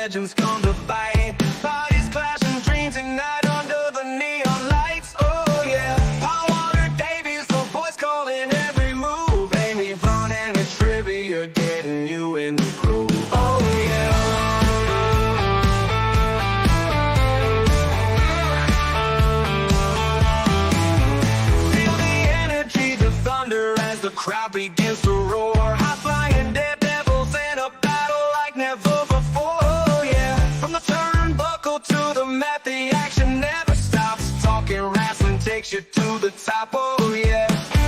legends come to fight. Bodies clashing, dreams ignite under the neon lights. Oh yeah, Pondwater Dave is the voice calling every move. Amy, fun and the trivia getting you in the groove. Oh yeah. Feel the energy, the thunder as the crowd begins to roar. High flying daredevils in a battle like never before. Oh yeah, from the turnbuckle to the mat, the action never stops. Talking wrestling takes you to the top. Oh yeah,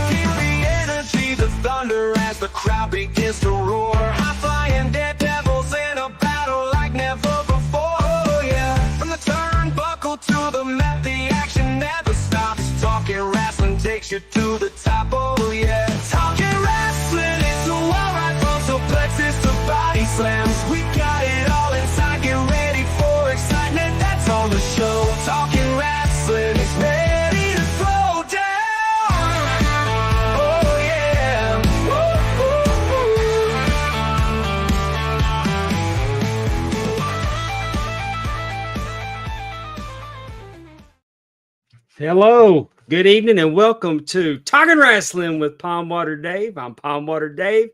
feel the energy, the thunder as the crowd begins to roar. High flying daredevils in a battle like never before. Oh yeah, from the turnbuckle to the mat, the action never stops. Talking wrestling takes you to the top. Oh yeah, talking wrestling, it's a war right from suplexes to body slams. We got it all inside, get ready for excitement, that's on the show. Talking wrestling is ready to throw down. Oh yeah. Hello, good evening, and welcome to Talking Wrestling with Pondwater Dave. I'm Pondwater Dave,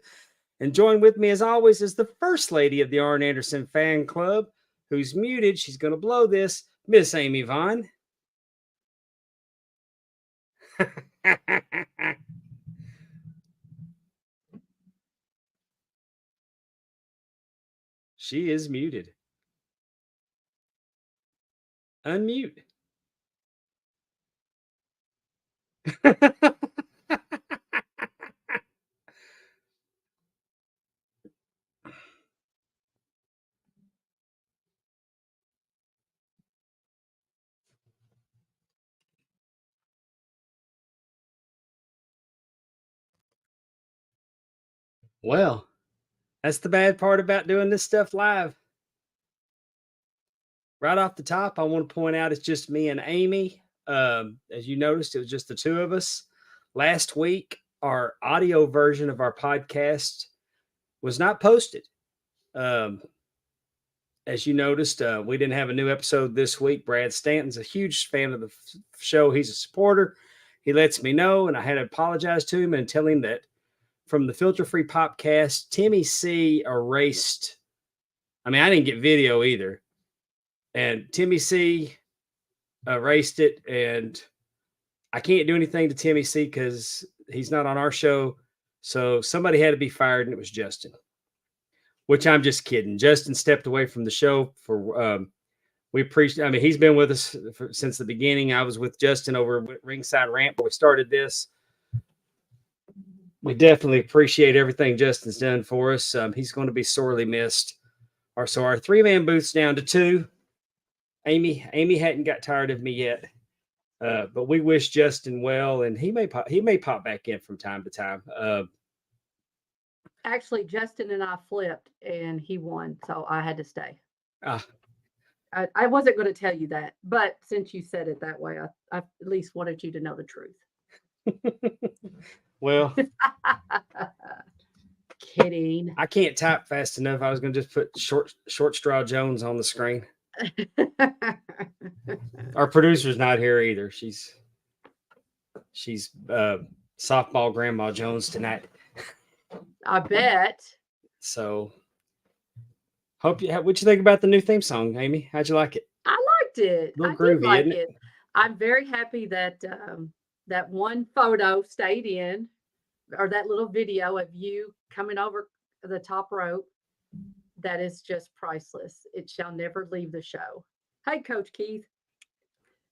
and join with me as always is the First Lady of the Arn Anderson Fan Club, who's muted. She's going to blow this, Miss Amy Vaughn. She is muted. Unmute. Well, that's the bad part about doing this stuff live. Right off the top, I want to point out it's just me and Amy. As you noticed, it was just the two of us. Last week, our audio version of our podcast was not posted. As you noticed, we didn't have a new episode this week. Brad Stanton's a huge fan of the show. He's a supporter. He lets me know, and I had to apologize to him and tell him that from the Filter Free Popcast, Timmy C erased. I mean, I didn't get video either. And Timmy C erased it, and I can't do anything to Timmy C because he's not on our show. So somebody had to be fired, and it was Justin. Which I'm just kidding. Justin stepped away from the show for. We appreciate. I mean, he's been with us since the beginning. I was with Justin over at Ringside Ramp when we started this. We definitely appreciate everything Justin's done for us. He's going to be sorely missed. So our 3-man booth's down to 2. Amy hadn't got tired of me yet, but we wish Justin well, and he may pop back in from time to time. Actually, Justin and I flipped, and he won, so I had to stay. I wasn't going to tell you that, but since you said it that way, I at least wanted you to know the truth. Well, kidding. I can't type fast enough. I was going to just put short straw Jones on the screen. Our producer's not here either. She's softball Grandma Jones tonight. I bet. So, what'd you think about the new theme song, Amy? How'd you like it? I liked it. A little I groovy, did like isn't it? I'm very happy that that one photo stayed in, or that little video of you coming over the top rope. That is just priceless. It shall never leave the show. Hey, Coach Keith.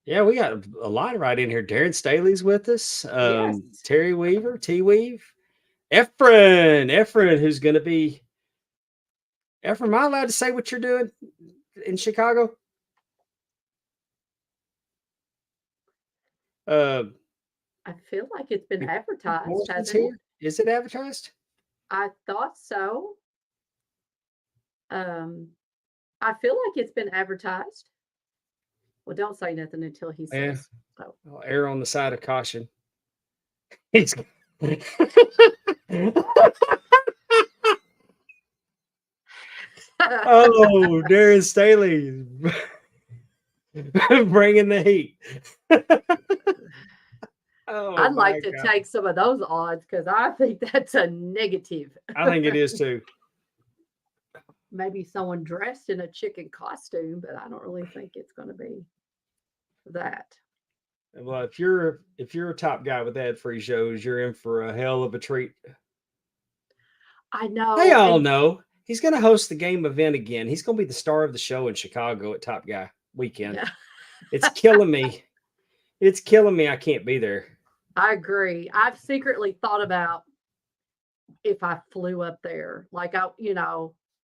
Yeah, we got a lot right in here. Darren Staley's with us. Yes. Terry Weaver, T-Weave. Efren, who's going to be... Efren, am I allowed to say what you're doing in Chicago? I feel like it's been advertised, hasn't it? Is it advertised? I thought so. I feel like it's been advertised. Well, don't say nothing until he says. Yeah. So. I'll err on the side of caution. He's Oh, Darren Staley bringing the heat. Oh, I'd my like to God. take some of those odds because I think that's a negative. I think it is too. Maybe someone dressed in a chicken costume, but I don't really think it's going to be that. Well, if you're a top guy with ad-free shows, you're in for a hell of a treat. I They know. all And know he's going to host the game event again. He's going to be the star of the show in Chicago at Top Guy weekend. yeah, It's killing me. It's killing me. I can't be there. I agree. I've secretly thought about if I flew up there, like Yeah.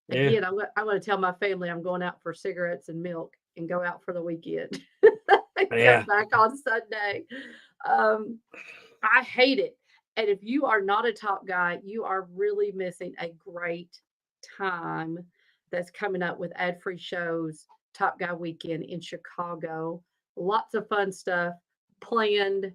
again, I'm going to tell my family I'm going out for cigarettes and milk and go out for the weekend. And Yeah. come back on Sunday. I hate it. And if you are not a Top Guy, you are really missing a great time that's coming up with ad-free shows, Top Guy weekend in Chicago. Lots of fun stuff planned.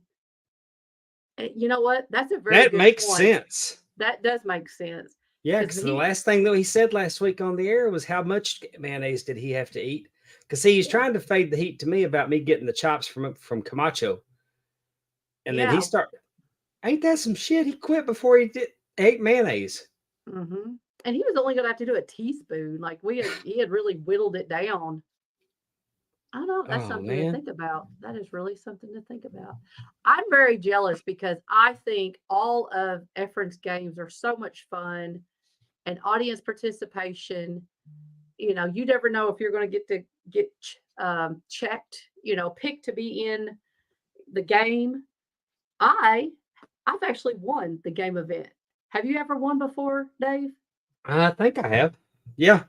You know what? That's a very That good makes point. sense. That does make sense. Yeah, 'Cause because the he- last thing that he said last week on the air was how much mayonnaise did he have to eat? Because he's Yeah. trying to fade the heat to me about me getting the chops from Camacho, and then he Yeah. ain't that some shit? He quit before he ate mayonnaise. hmm And he was only going to have to do a teaspoon. Like he had really whittled it down. I don't know. That's Oh something to man, think about. That is really something to think about. I'm very jealous because I think all of Efren's games are so much fun and audience participation. You never know if you're going to get checked, picked to be in the game. I've actually won the game event. Have you ever won before, Dave? I think I have. Yeah,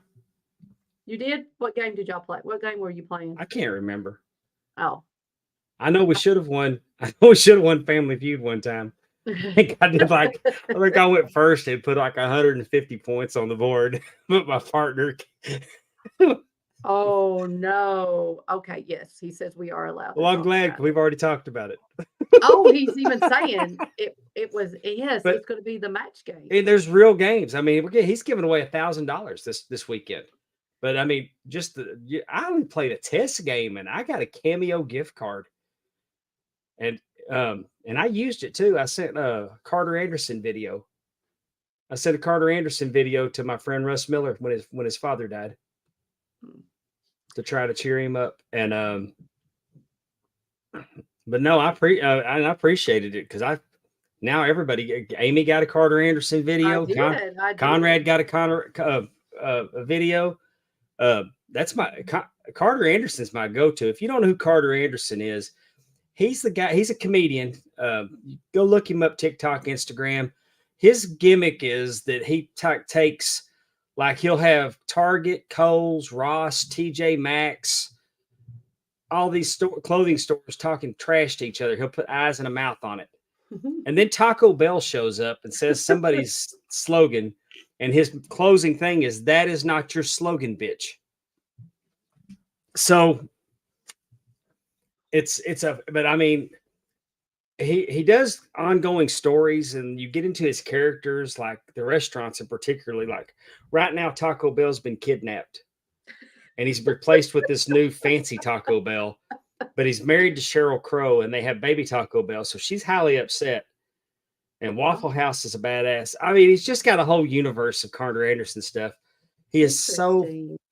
You did? What game did y'all play? What game were you playing? I can't remember. Oh. I know we should have won. I know we should have won Family Feud one time. I think I did I think I went first and put like 150 points on the board, but my partner. Oh no. Okay, yes, he says we are allowed to Well, I'm talk glad about it. we've already talked about it. Oh, he's even saying it was yes, But it's going to be the match game. and there's real games. I mean, he's giving away $1,000 this weekend. But I mean, I only played a test game and I got a Cameo gift card, and I used it too. I sent a Carter Anderson video. I sent a Carter Anderson video to my friend Russ Miller when his father died, to try to cheer him up. And but no, I appreciated it because now everybody. Amy got a Carter Anderson video. I Conrad did. got a video. That's Carter Anderson's my go-to. If you don't know who Carter Anderson is, he's the guy. He's a comedian. Go look him up. TikTok, Instagram. His gimmick is that he takes, like, he'll have Target, Kohl's, Ross, TJ Maxx, all these clothing stores talking trash to each other. He'll put eyes and a mouth on it. And then Taco Bell shows up and says somebody's slogan, and his closing thing is, "That is not your slogan, bitch." So but I mean, he does ongoing stories, and you get into his characters, like the restaurants, and particularly like right now, Taco Bell's been kidnapped, and he's replaced with this new fancy Taco Bell. But he's married to Sheryl Crow, and they have baby Taco Bell, so she's highly upset. And Waffle House is a badass. I mean, he's just got a whole universe of Carter Anderson stuff. He is so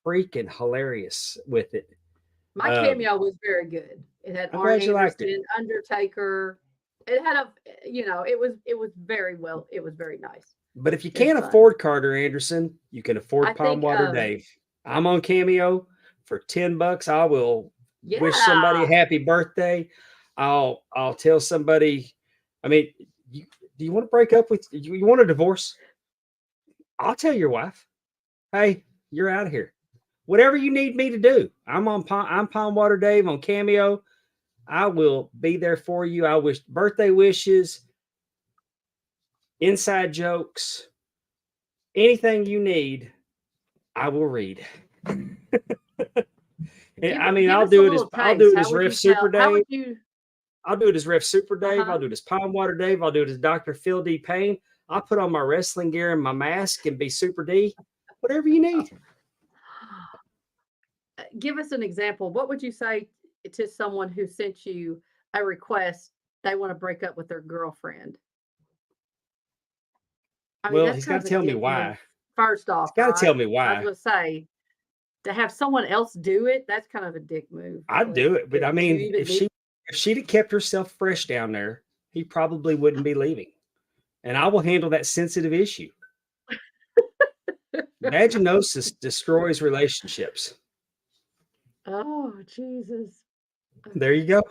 freaking hilarious with it. My cameo was very good. It had I'm Arn glad you liked Anderson, Undertaker. It had it was very well. It was very nice. But if you It was can't fun. afford Carter Anderson, you can afford I think, Pondwater Dave. I'm on Cameo for $10. I will wish somebody a happy birthday. I'll tell somebody. I mean, do you want to break up with you? You want a divorce? I'll tell your wife, hey, you're out of here. Whatever you need me to do, I'm Pondwater Dave on Cameo. I will be there for you. I wish birthday wishes, inside jokes, anything you need, I will read. I mean, I'll do it as Ref Super Dave. I'll do it as Ref Super Dave. I'll do it as Pondwater Dave. I'll do it as Dr. Phil D. Payne. I'll put on my wrestling gear and my mask and be Super D. Whatever you need. give us an example. What would you say to someone who sent you a request? They want to break up with their girlfriend. I mean, Well, that's he's kind got of to a tell me dick move. why. First He's off, got to tell right? me I was why. going to say to have someone else do it. That's kind of a dick move. I'd Really. do it, but I Do you mean, even need? if she'd have kept herself fresh down there, he probably wouldn't be leaving. And I will handle that sensitive issue. Vaginosis destroys relationships. Oh, Jesus. There you go.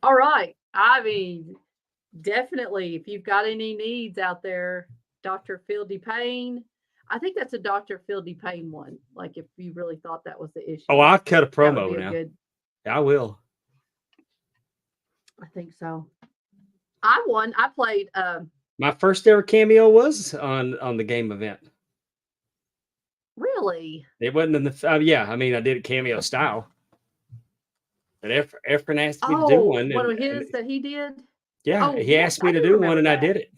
All right. I mean, definitely, if you've got any needs out there, Dr. Fieldy Payne. I think that's a Dr. Fieldy Payne one. Like, if you really thought that was the issue, Oh, I'll cut a that would be promo a now. good. I will. I think so. I won. I played. My first ever cameo was on the game event. Really? It wasn't in the yeah. I mean, I did it cameo style, but Efren asked me to do Oh, one, one and of his that he did. yeah, Oh, he yes, asked me I to do do one, remember and I that. did it.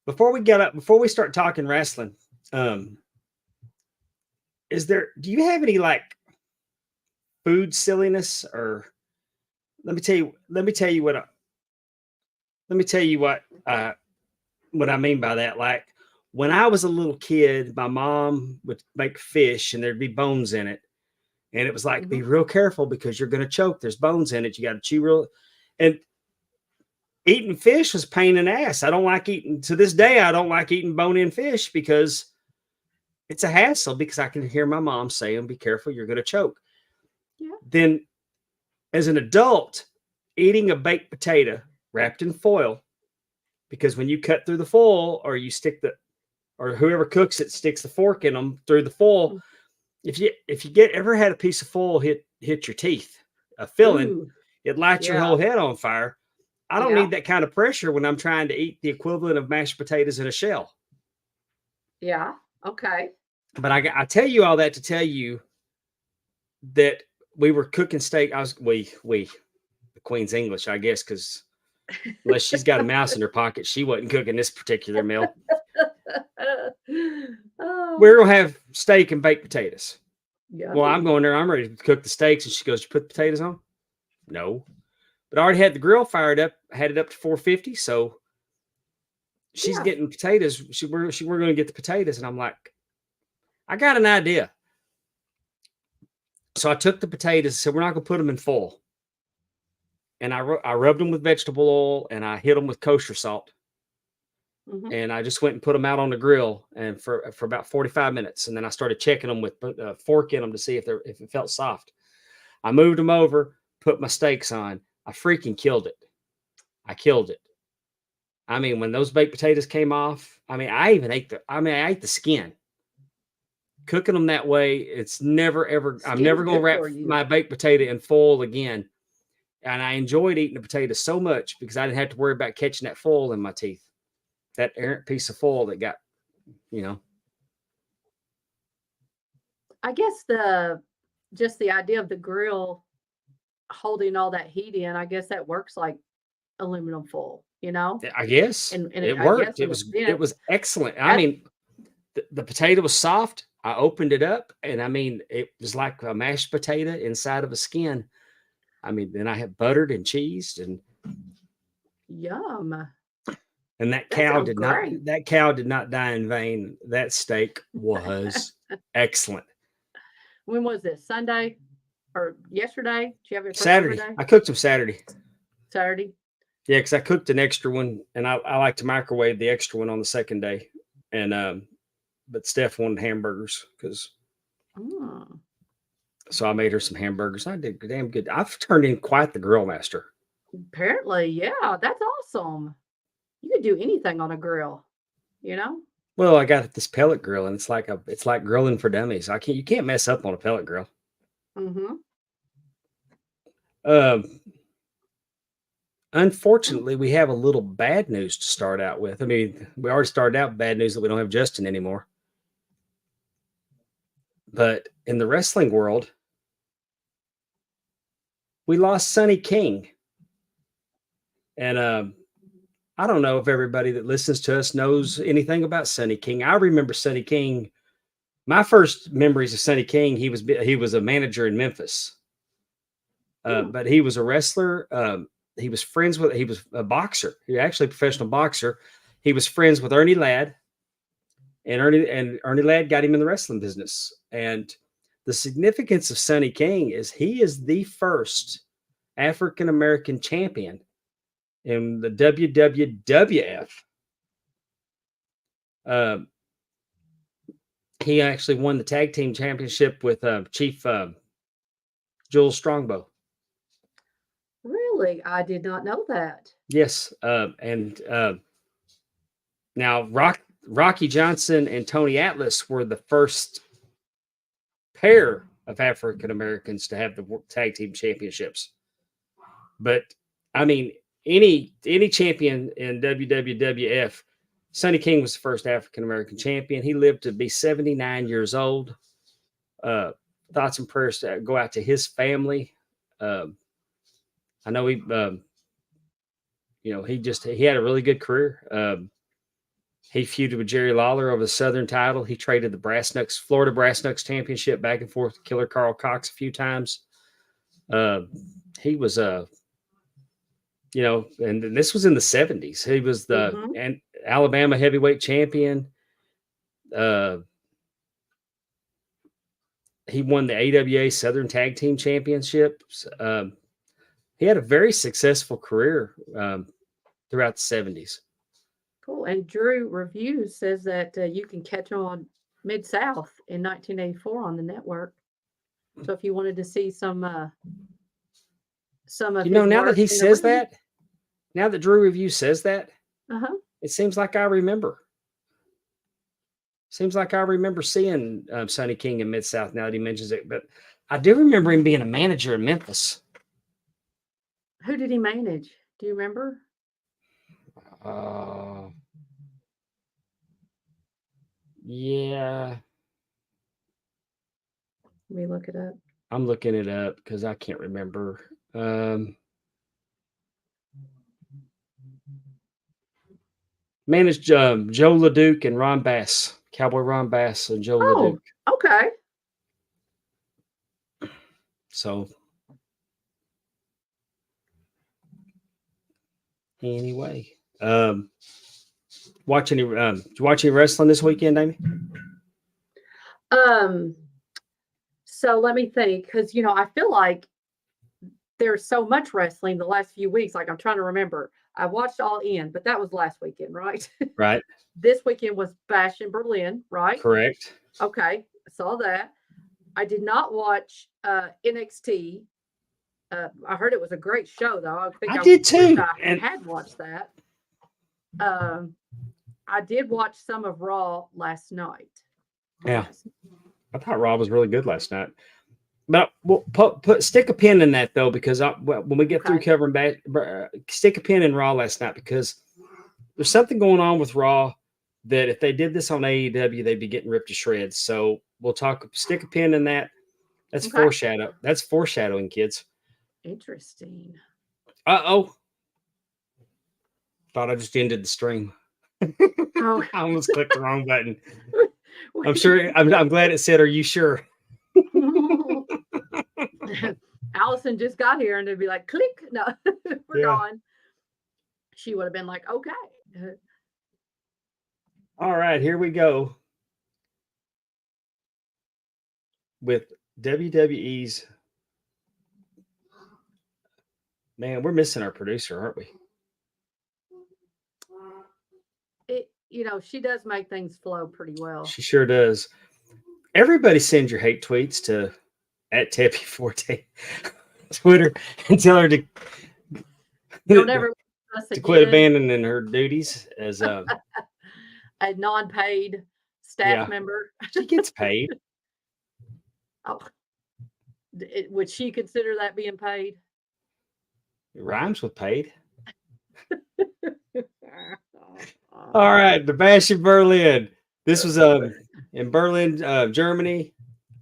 Before we start talking wrestling, do you have any like food silliness, or let me tell you what I mean by that. Like when I was a little kid, my mom would make fish and there'd be bones in it. And it was like, be Mhm. real careful because you're going to choke. There's bones in it. You got to chew real. And eating fish was pain in the ass. I don't like eating, to this day, I don't like eating bone-in fish because it's a hassle, because I can hear my mom saying, be careful, you're going to choke. Yeah. Then as an adult, eating a baked potato wrapped in foil, because when you cut through the foil, or you stick or whoever cooks it sticks the fork in them through the foil. Mm. If you ever had a piece of foil hit your teeth, a filling, Ooh, it lights your yeah. whole head on fire. I don't Yeah. need that kind of pressure when I'm trying to eat the equivalent of mashed potatoes in a shell. Yeah. Okay. But I tell you all that to tell you that we were cooking steak. The Queen's English, I guess, because unless she's got a mouse in her pocket, she wasn't cooking this particular meal. Oh, We're gonna have steak and baked potatoes. Well, I'm yummy. going there. I'm ready to cook the steaks, and she goes, "You put the potatoes on?" No, but I already had the grill fired up. Had it up to 450, so she's Yeah. getting potatoes. We're going to get the potatoes, and I'm like, I got an idea. So I took the potatoes and said, we're not going to put them in full. And I rubbed them with vegetable oil, and I hit them with kosher salt. Mhm. And I just went and put them out on the grill, and for about 45 minutes. And then I started checking them with a fork in them to see if it felt soft. I moved them over, put my steaks on. I freaking killed it. I killed it. I mean, when those baked potatoes came off, I mean, I ate the skin. Cooking them that way, it's never, ever, I'm never Skin's going to good wrap for you. my baked potato in foil again. And I enjoyed eating the potato so much because I didn't have to worry about catching that foil in my teeth. That errant piece of foil that got, you know. I guess just the idea of the grill holding all that heat in, I guess that works like aluminum foil, you know? I guess And it I guess worked. in It a was sense, excellent. I that's mean, the potato was soft. I opened it up, and I mean, it was like a mashed potato inside of a skin. I mean, then I had buttered and cheesed, and yum. that That cow sounds did not great. die in vain. That steak was excellent. When was this? Sunday or yesterday? Did you have it for Saturday, yesterday? I cooked them Saturday. Saturday? Yeah, because I cooked an extra one, and I like to microwave the extra one on the second day. And but Steph wanted hamburgers Mm. so I made her some hamburgers. I did damn good. I've turned in quite the grill master. Apparently, yeah, that's awesome. You could do anything on a grill, you know? Well, I got this pellet grill, and it's like grilling for dummies. You can't mess up on a pellet grill. Mm-hmm. Um, Unfortunately, we have a little bad news to start out with. I mean, we already started out with bad news that we don't have Justin anymore. But in the wrestling world, we lost Sonny King. And I don't know if everybody that listens to us knows anything about Sonny King. I remember Sonny King my first memories of Sonny King, he was a manager in Memphis, but he was a wrestler. He was a boxer. He was actually a professional boxer. He was friends with Ernie Ladd, and Ernie Ladd got him in the wrestling business. And the significance of Sonny King is he is the first African American champion in the WWF. He actually won the tag team championship with Chief Jules Strongbow. Really? I did not know that. Yes. And now Rocky Johnson and Tony Atlas were the first pair of African Americans to have the tag team championships. But I mean, any champion in WWF, Sonny King was the first African American champion. He lived to be 79 years old. Thoughts and prayers go out to his family. I know he had a really good career. He feuded with Jerry Lawler over the Southern title. He traded the Florida Brass Knucks championship back and forth to Killer Carl Cox a few times. He was and this was in the 70s. He was the Alabama heavyweight champion. He won the AWA Southern Tag Team Championships. He had a very successful career throughout the 70s. Cool. And Drew Reviews says that you can catch him on Mid-South in 1984 on the network. So if you wanted to see some of now that he says that, now that Drew Review says that, it seems like I remember. Seems like I remember seeing Sonny King in Mid-South now that he mentions it. But I do remember him being a manager in Memphis. Who did he manage? Do you remember? Yeah. Let me look it up. I'm looking it up because I can't remember. Managed Joe LeDuc and Ron Bass, Cowboy Ron Bass and Joe LeDuc. Okay. So anyway, watch any wrestling this weekend, Amy? So let me think, because I feel like there's so much wrestling the last few weeks. Like I'm trying to remember. I watched All In, but that was last weekend, right? Right. This weekend was Bash in Berlin, right? Correct. Okay, I saw that. I did not watch NXT. I heard it was a great show, though. I did too. I had watched that. I did watch some of Raw last night. Yeah, I thought Raw was really good last night. But we'll stick a pin in that though, because when we get through covering back, stick a pin in Raw last night, because there's something going on with Raw that if they did this on AEW, they'd be getting ripped to shreds. So we'll stick a pin in that. That's foreshadow. That's foreshadowing, kids. Interesting. Uh-oh. Thought I just ended the stream. Oh. I almost clicked the wrong button. I'm glad it said, "Are you sure?" Allison just got here and it'd be like, click. No, we're gone. She would have been like, okay. All right, here we go with WWE's. Man, we're missing our producer, aren't we? She does make things flow pretty well. She sure does. Everybody send your hate tweets to @Teppy4T Twitter and tell her to quit abandoning her duties as a non-paid staff member. She gets paid. Oh, would she consider that being paid? It rhymes with paid. All right, the Bash in Berlin. This was in Berlin, Germany.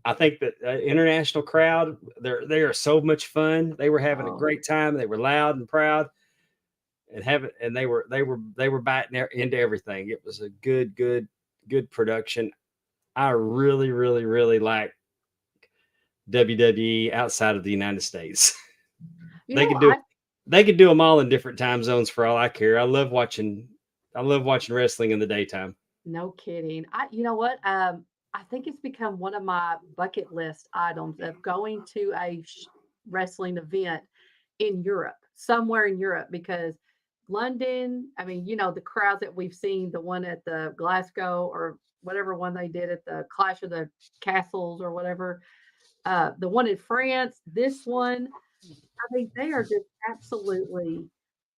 I think that international crowd, they are so much fun. They were having a great time. They were loud and proud, and they were biting into everything. It was a good production. I really, really, really like WWE outside of the United States. You They know, could do they could do them all in different time zones for all I care. I love watching wrestling in the daytime. no kidding. You know what? I think it's become one of my bucket list items of going to a wrestling event in Europe, somewhere in Europe, because London, I mean, the crowds that we've seen, the one at the Glasgow or whatever one they did at the Clash of the Castles or whatever, the one in France, this one, I mean, they are just absolutely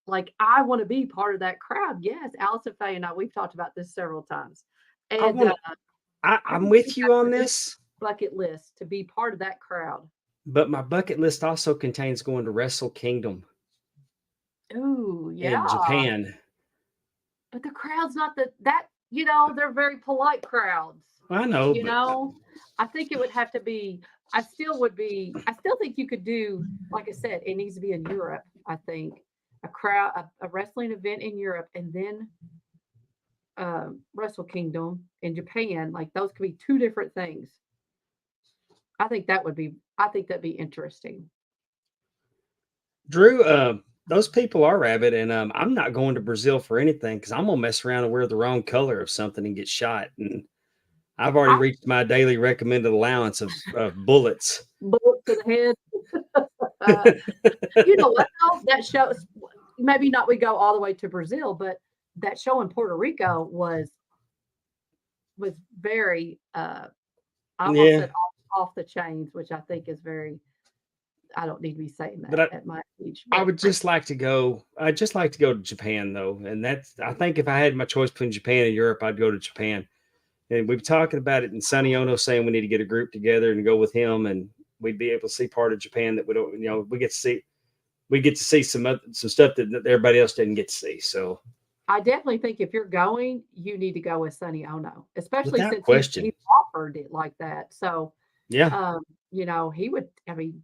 like, I want to be part of that crowd. Yes, Allison Faye and I, we've talked about this several times. I And want to. I I'm would put with you that on on this this, bucket list to be part of that crowd. but my bucket list also contains going to Wrestle Kingdom Ooh, in yeah. Japan. But the crowd's not they're very polite crowds. I know, You but know, I think it would have to be, I still think you could do, like I said, it needs to be in Europe. I think a wrestling event in Europe, and then Wrestle Kingdom in Japan. Like those could be two different things. I think that'd be interesting. Drew, those people are rabid, and I'm not going to Brazil for anything because I'm gonna mess around and wear the wrong color of something and get shot. And I've already I reached my daily recommended allowance of bullets. bullet to the head. Uh, you know what though? That shows, maybe not we go all the way to Brazil, but that show in Puerto Rico was very I almost Yeah, said off the chains, which I think is very, I don't need to be saying but that at my age, I but would just like to go. I'd just like to go to Japan though, and I think if I had my choice between Japan and Europe, I'd go to Japan. And we've talking about it, and Sonny Ono saying we need to get a group together and go with him, and we'd be able to see part of Japan that we don't. We get to see some stuff that everybody else didn't get to see. So I definitely think if you're going, you need to go with Sonny Ono, especially without since he question, offered it like that. So, yeah, he would, I mean,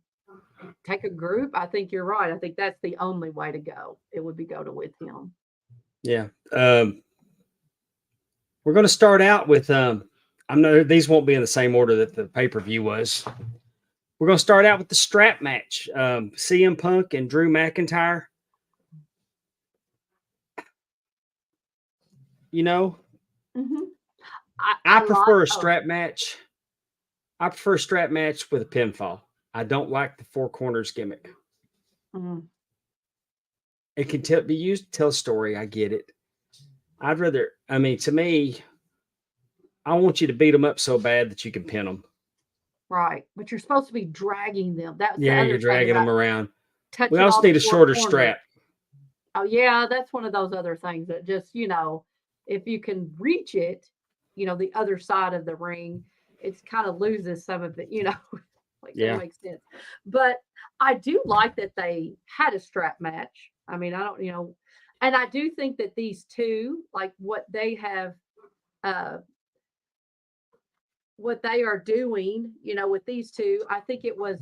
take a group. I think you're right. I think that's the only way to go. It would be go to with him. yeah. We're going to start out with. I'm not. These won't be in the same order that the pay per view was. We're going to start out with the strap match. CM Punk and Drew McIntyre. You know, Hmm. I I like, prefer a strap match. I prefer a strap match with a pinfall. I don't like the four corners gimmick. mm, It can be used to tell a story. I get it. I'd rather. I mean, to me, I want you to beat them up so bad that you can pin them. right. But you're supposed to be dragging them. That's the Yeah, you're other thing dragging about them around. We touching also all the need a four shorter corners. strap. Oh yeah, that's one of those other things that just, if you can reach it, the other side of the ring, it's kind of loses some of it, like that Yeah. makes sense. But I do like that they had a strap match. I mean, I don't, and I do think that these two, like uh what they are doing, with these two, I think it was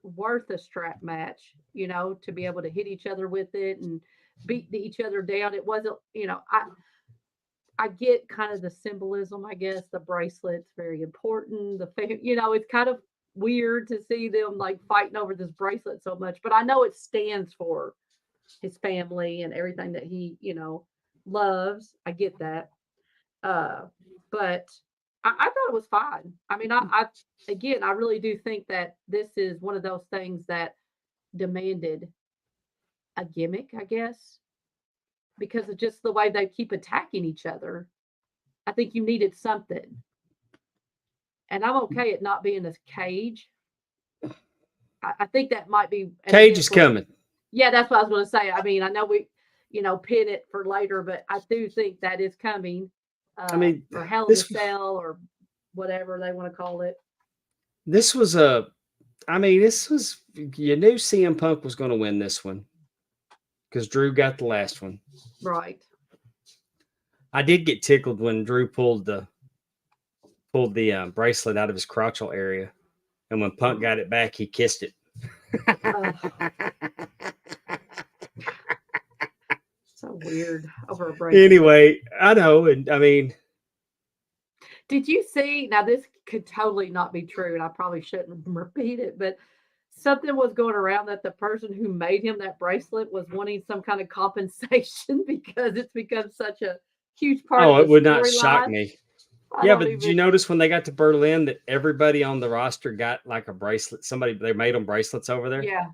worth a strap match, to be able to hit each other with it and beat each other down. It wasn't, I get kind of the symbolism, I guess. The bracelet's very important. It's kind of weird to see them like fighting over this bracelet so much, but I know it stands for his family and everything that he, loves. I get that. But I thought it was fine. I mean, again, I really do think that this is one of those things that demanded a gimmick, I guess, because of just the way they keep attacking each other. I think you needed something. And I'm okay at not being a cage. I think that might be, and Cage again, is coming. yeah, that's what I was going to say. I mean, I know we, pin it for later, but I do think that is coming. I mean, or Hell in a this Cell or whatever they want to call it. this was a. I mean, this was you knew CM Punk was going to win this one because Drew got the last one. Right. I did get tickled when Drew pulled the bracelet out of his crotchal area, and when Punk got it back, he kissed it. So weird over a bracelet. Anyway, I know, and I mean, Did you see? Now, this could totally not be true, and I probably shouldn't repeat it, but something was going around that the person who made him that bracelet was wanting some kind of compensation because it's become such a huge part Oh, of it the would not shock storyline. me. I Yeah, don't but did you even. notice when they got to Berlin that everybody on the roster got like a bracelet? Somebody they made them bracelets over there. Yeah,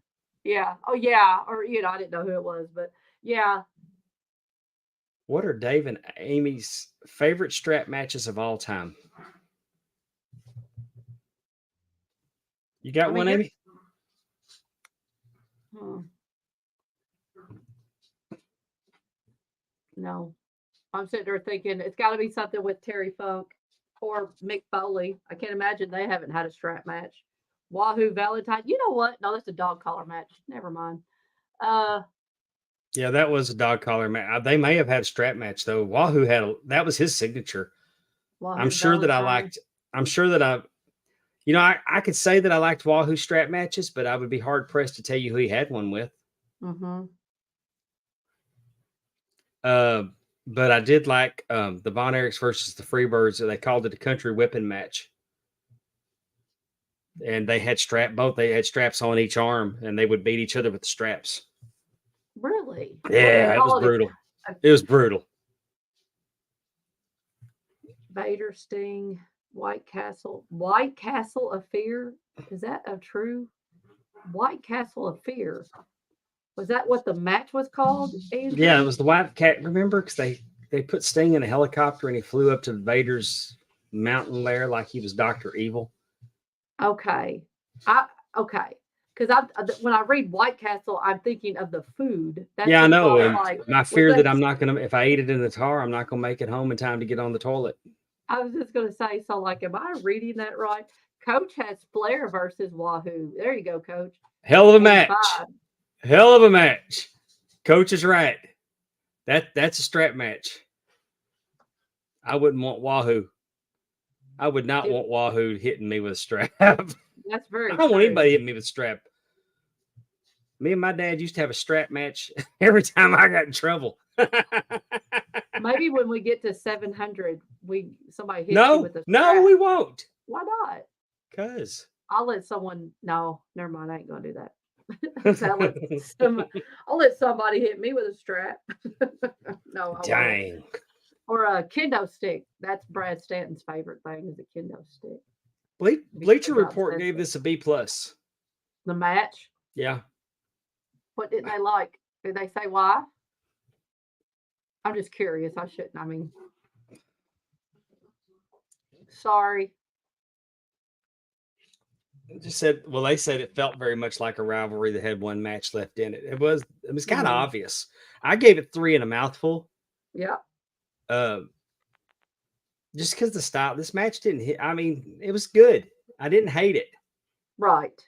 yeah, oh yeah, or I didn't know who it was, but yeah. What are Dave and Amy's favorite strap matches of all time? You I got mean, one, you're. Amy? Hmm, no, I'm sitting there thinking it's got to be something with Terry Funk or Mick Foley. I can't imagine they haven't had a strap match. Wahoo Valentine. You know what? No, that's a dog collar match. Never mind. Uh, Yeah, that was a dog collar match. They may have had a strap match though. Wahoo had that was his signature. I'm Wahoo sure that I Valentine. liked. I'm sure that I could say that I liked Wahoo strap matches, but I would be hard pressed to tell you who he had one with. Mm-hmm. Uh, but I did like the Von Erichs versus the Freebirds. They called it a country whipping match, and they had They had straps on each arm, and they would beat each other with the straps. Really? What do you Yeah, it was call it? brutal. A It was brutal. Vader Sting, White Castle. White Castle of Fear? Is that a true White Castle of Fear? Was that what the match was called, Yeah, Andrew? it was the White Cat. Remember, because they put Sting in a helicopter and he flew up to Vader's mountain lair like he was Doctor Evil. Okay. I okay. Because when I read White Castle, I'm thinking of the food. That Yeah, I just know. sounds And like my was fear that that I'm not gonna, if I eat it in the car, I'm not gonna make it home in time to get on the toilet. I was just gonna say, so like, am I reading that right? Coach has Flair versus Wahoo. There you go, Coach. Hell of a 85. match. Hell of a match. Coach is right. That's a strap match. I wouldn't want Wahoo. I would not Dude, want Wahoo hitting me with a strap. I that's very don't want true. anybody hitting me with a strap. Me and my dad used to have a strap match every time I got in trouble. Maybe when we get to 700, somebody hits you No, with a no, strap. we won't. Why not? Cause I'll let someone. No, never mind. I ain't gonna do that. I'll let somebody hit me with a strap. No, I won't. dang. Or a kendo stick. That's Brad Stanton's favorite thing is a kendo stick. Bleacher About Report gave sensitive. this a B plus. The match. Yeah. What didn't they like? Did they say why? I'm just curious. I shouldn't. I mean, sorry. Just said, well, they said it felt very much like a rivalry that had one match left in it. It was kind of Mhm. obvious. I gave it 3 in a mouthful. Yeah. Uh, just because the style, this match didn't hit. I mean, it was good. I didn't hate it. Right.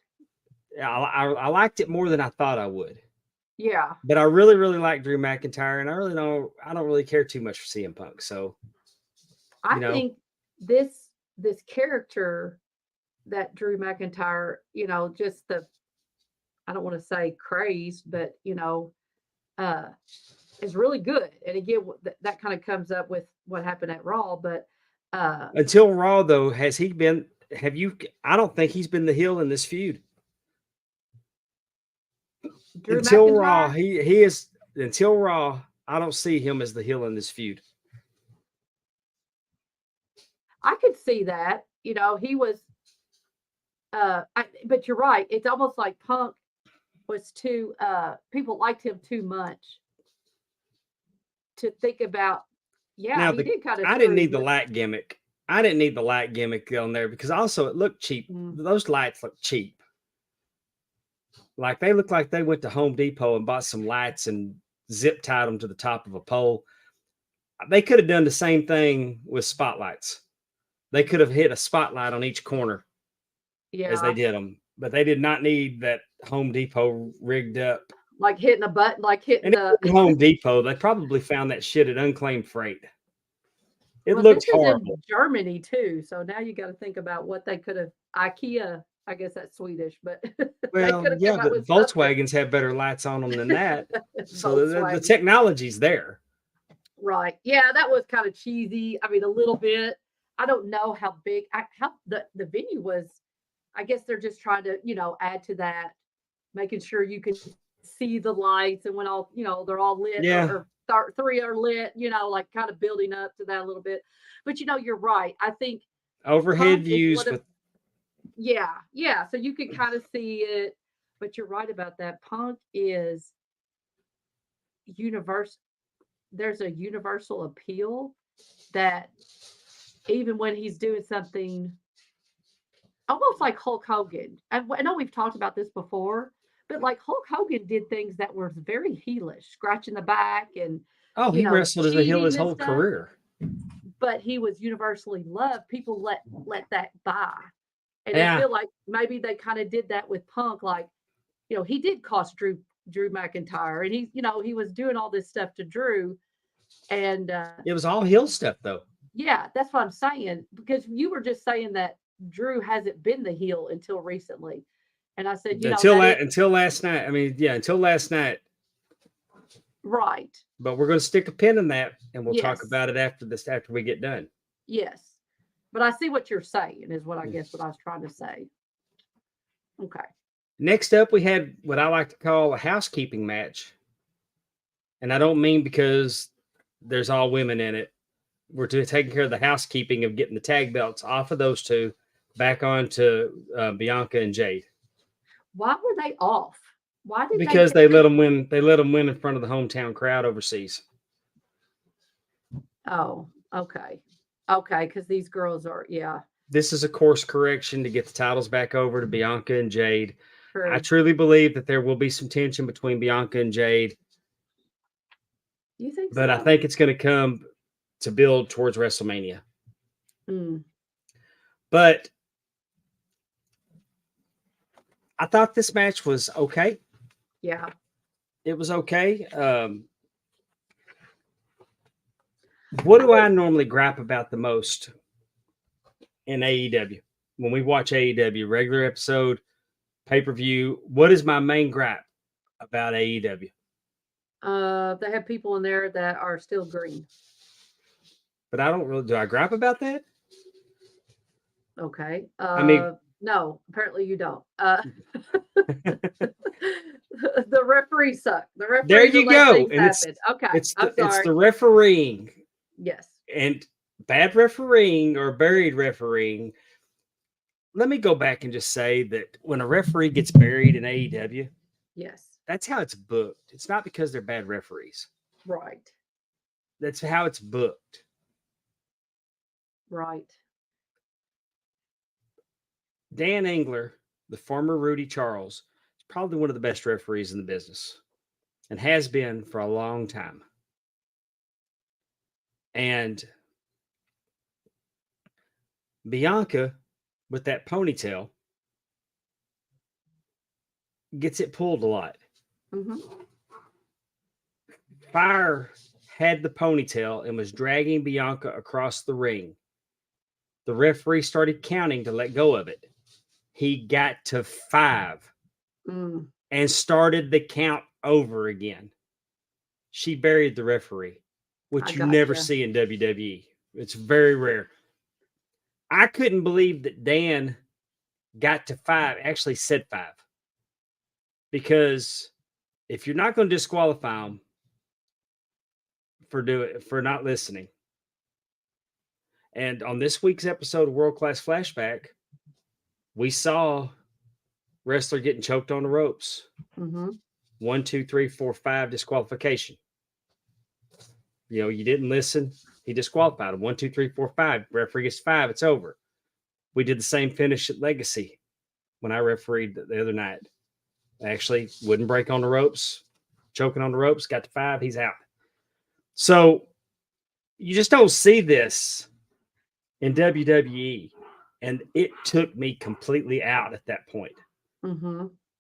I liked it more than I thought I would. Yeah. But I really, really like Drew McIntyre, and I don't really care too much for CM Punk. So, I you know, think this character that Drew McIntyre, just I don't want to say crazed, but uh is really good. And again, that kind of comes up with what happened at Raw, but until Raw though, has he been? Have you? I don't think he's been the heel in this feud. Drew Until Raw, McIntyre, he is. Until Raw, I don't see him as the heel in this feud. I could see that. He was but you're right. It's almost like Punk was too people liked him too much to think about. Yeah, Now, he did kind of I didn't screw need the with. light gimmick. I didn't need the light gimmick on there because also it looked cheap. Mm, Those lights look cheap. Like they look like they went to Home Depot and bought some lights and zip tied them to the top of a pole. They could have done the same thing with spotlights. They could have hit a spotlight on each corner as they yeah, did them, but they did not need that Home Depot rigged up. like hitting a button, like hitting And the. at Home Depot, they probably found that shit at unclaimed freight. It Well, this looked is in horrible. Germany too, so now you got to think about what they could have. IKEA, I guess that's Swedish, but they Well, could have yeah, come up but with something. Volkswagens have better lights on them than that. So the Volkswagen. technology's there. Right. Yeah, that was kind of cheesy. I mean, a little bit. I don't know how big, how the venue was. I guess they're just trying to, add to that, making sure you can see the lights and when all, they're all lit Yeah. or three are lit, like kind of building up to that a little bit. But you're right. I think Overhead Punk is views one of, with yeah. So you can kind of see it, but you're right about that. Punk is universe. There's a universal appeal that even when he's doing something almost like Hulk Hogan. I know we've talked about this before, but like Hulk Hogan did things that were very heelish, scratching the back and he wrestled as a heel his cheating and whole stuff. career. But he was universally loved. People let that by, and I Yeah. feel like maybe they kind of did that with Punk. Like, he did cost Drew McIntyre, and he was doing all this stuff to Drew, and It was all heel stuff though. yeah, that's what I'm saying. Because you were just saying that Drew hasn't been the heel until recently. And I said, Until last night. I mean, yeah, until last night. Right. But we're going to stick a pin in that, and we'll talk Yes. about it after we get done. Yes. But I see what you're saying is what I guess what I was trying to say. Okay. Next up, we had what I like to call a housekeeping match. And I don't mean because there's all women in it. We're taking care of the housekeeping of getting the tag belts off of those two back onto Bianca and Jade. Why were they off? Why did because they let them win. They let them win in front of the hometown crowd overseas. Oh, okay. Okay, because these girls are, yeah. This is a course correction to get the titles back over to Bianca and Jade. True. I truly believe that there will be some tension between Bianca and Jade. You think But so? I think it's going to come to build towards WrestleMania. Mm. But I thought this match was okay. Yeah. It was okay. What do I normally gripe about the most in AEW? When we watch AEW, regular episode, pay-per-view, what is my main gripe about AEW? They have people in there that are still green. But I don't really, do I gripe about that? Okay. I mean, no, apparently you don't. The referees suck. The referees there you go. And okay. It's sorry. the refereeing. Yes. And bad refereeing or buried refereeing. Let me go back and just say that when a referee gets buried in AEW, yes, that's how it's booked. It's not because they're bad referees. Right. That's how it's booked. Right. Dan Engler, the former Rudy Charles, is probably one of the best referees in the business and has been for a long time. And Bianca, with that ponytail, gets it pulled a lot. Mm-hmm. Fire had the ponytail and was dragging Bianca across the ring. The referee started counting to let go of it. He got to 5 and started the count over again. She buried the referee, which you never see in WWE. It's very rare. I couldn't believe that Dan got to 5, actually said 5. Because if you're not going to disqualify him for not listening, and on this week's episode of World Class Flashback, we saw wrestler getting choked on the ropes. 1, 2, 3, 4, 5 disqualification. You didn't listen. He disqualified him. 1, 2, 3, 4, 5. Referee gets 5. It's over. We did the same finish at Legacy when I refereed the other night. Actually, wouldn't break on the ropes, choking on the ropes, got to 5, he's out. So you just don't see this in WWE. And it took me completely out at that point.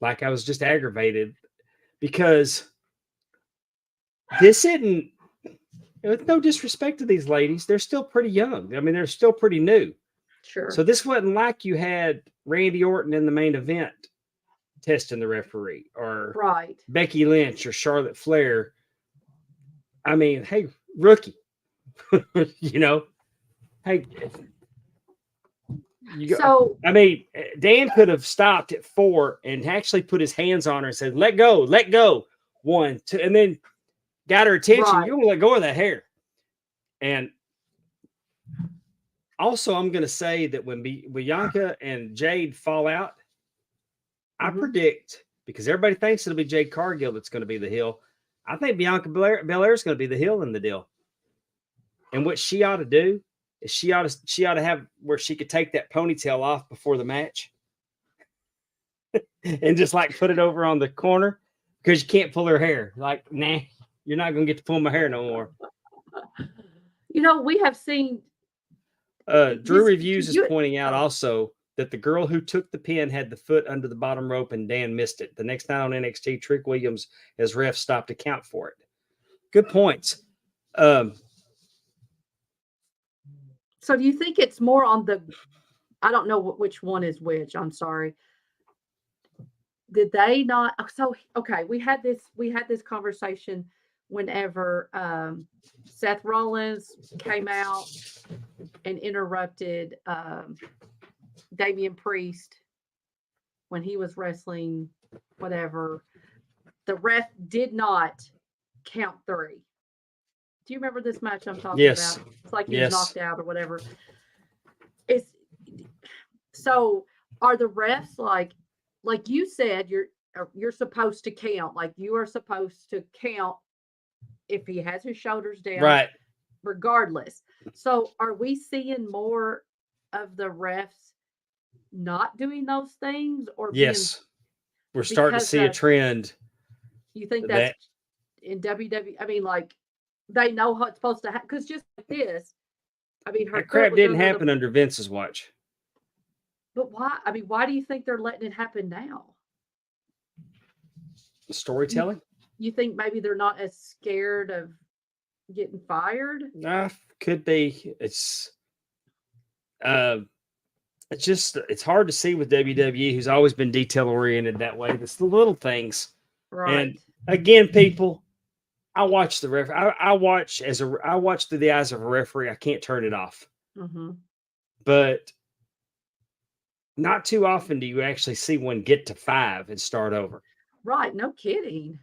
Like I was just aggravated because this isn't, with no disrespect to these ladies, they're still pretty young. I mean, they're still pretty new. Sure. So this wasn't like you had Randy Orton in the main event testing the referee, or Becky Lynch or Charlotte Flair. I mean, hey, rookie, hey, You go, So I mean, Dan could have stopped at 4 and actually put his hands on her and said, let go, let go. 1, 2, and then got her attention. Right. You don't let go of that hair. And also, I'm going to say that when Bianca and Jade fall out, I predict, because everybody thinks it'll be Jade Cargill that's going to be the heel, I think Bianca Belair is going to be the heel in the deal. And what she ought to do is she ought to have where she could take that ponytail off before the match and just like put it over on the corner, because you can't pull her hair. Like, nah, you're not going to get to pull my hair no more. we have seen Drew Reviews is pointing out also that the girl who took the pin had the foot under the bottom rope and Dan missed it. The next night on NXT, Trick Williams, as ref, stopped to count for it. Good points. So do you think it's more on the, I don't know which one is which, I'm sorry. Did they not, so, okay, we had this conversation whenever Seth Rollins came out and interrupted Damian Priest when he was wrestling, whatever. The ref did not count 3. Do you remember this match I'm talking Yes. about? It's like he was knocked out or whatever. So are the refs like you said, you're supposed to count, like you are supposed to count if he has his shoulders down, right? Regardless. So are we seeing more of the refs not doing those things, or yes, we're starting to see a trend. You think that's in WWE? I mean, like they know how it's supposed to happen, because just like this, I mean, her that crap didn't happen under Vince's watch. But why? I mean, why do you think they're letting it happen now? Storytelling. You think maybe they're not as scared of getting fired? Could be. It's it's hard to see with WWE, who's always been detail oriented that way. It's the little things. Right. And again, people, I watch the ref. I watch through the eyes of a referee. I can't turn it off. But not too often do you actually see one get to 5 and start over. Right. No kidding.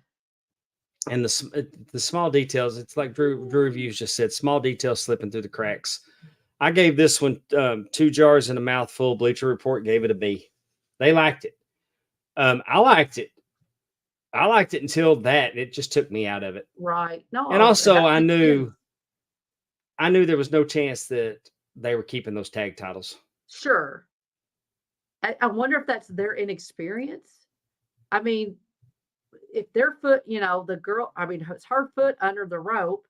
And the small details, it's like Drew Reviews just said, small details slipping through the cracks. I gave this one 2 jars and a mouthful. Bleacher Report gave it a B. They liked it. I liked it. I liked it until that. It just took me out of it. Right. No. And also, I knew there was no chance that they were keeping those tag titles. Sure. I wonder if that's their inexperience. I mean, if their foot, the girl, I mean, it's her foot under the rope.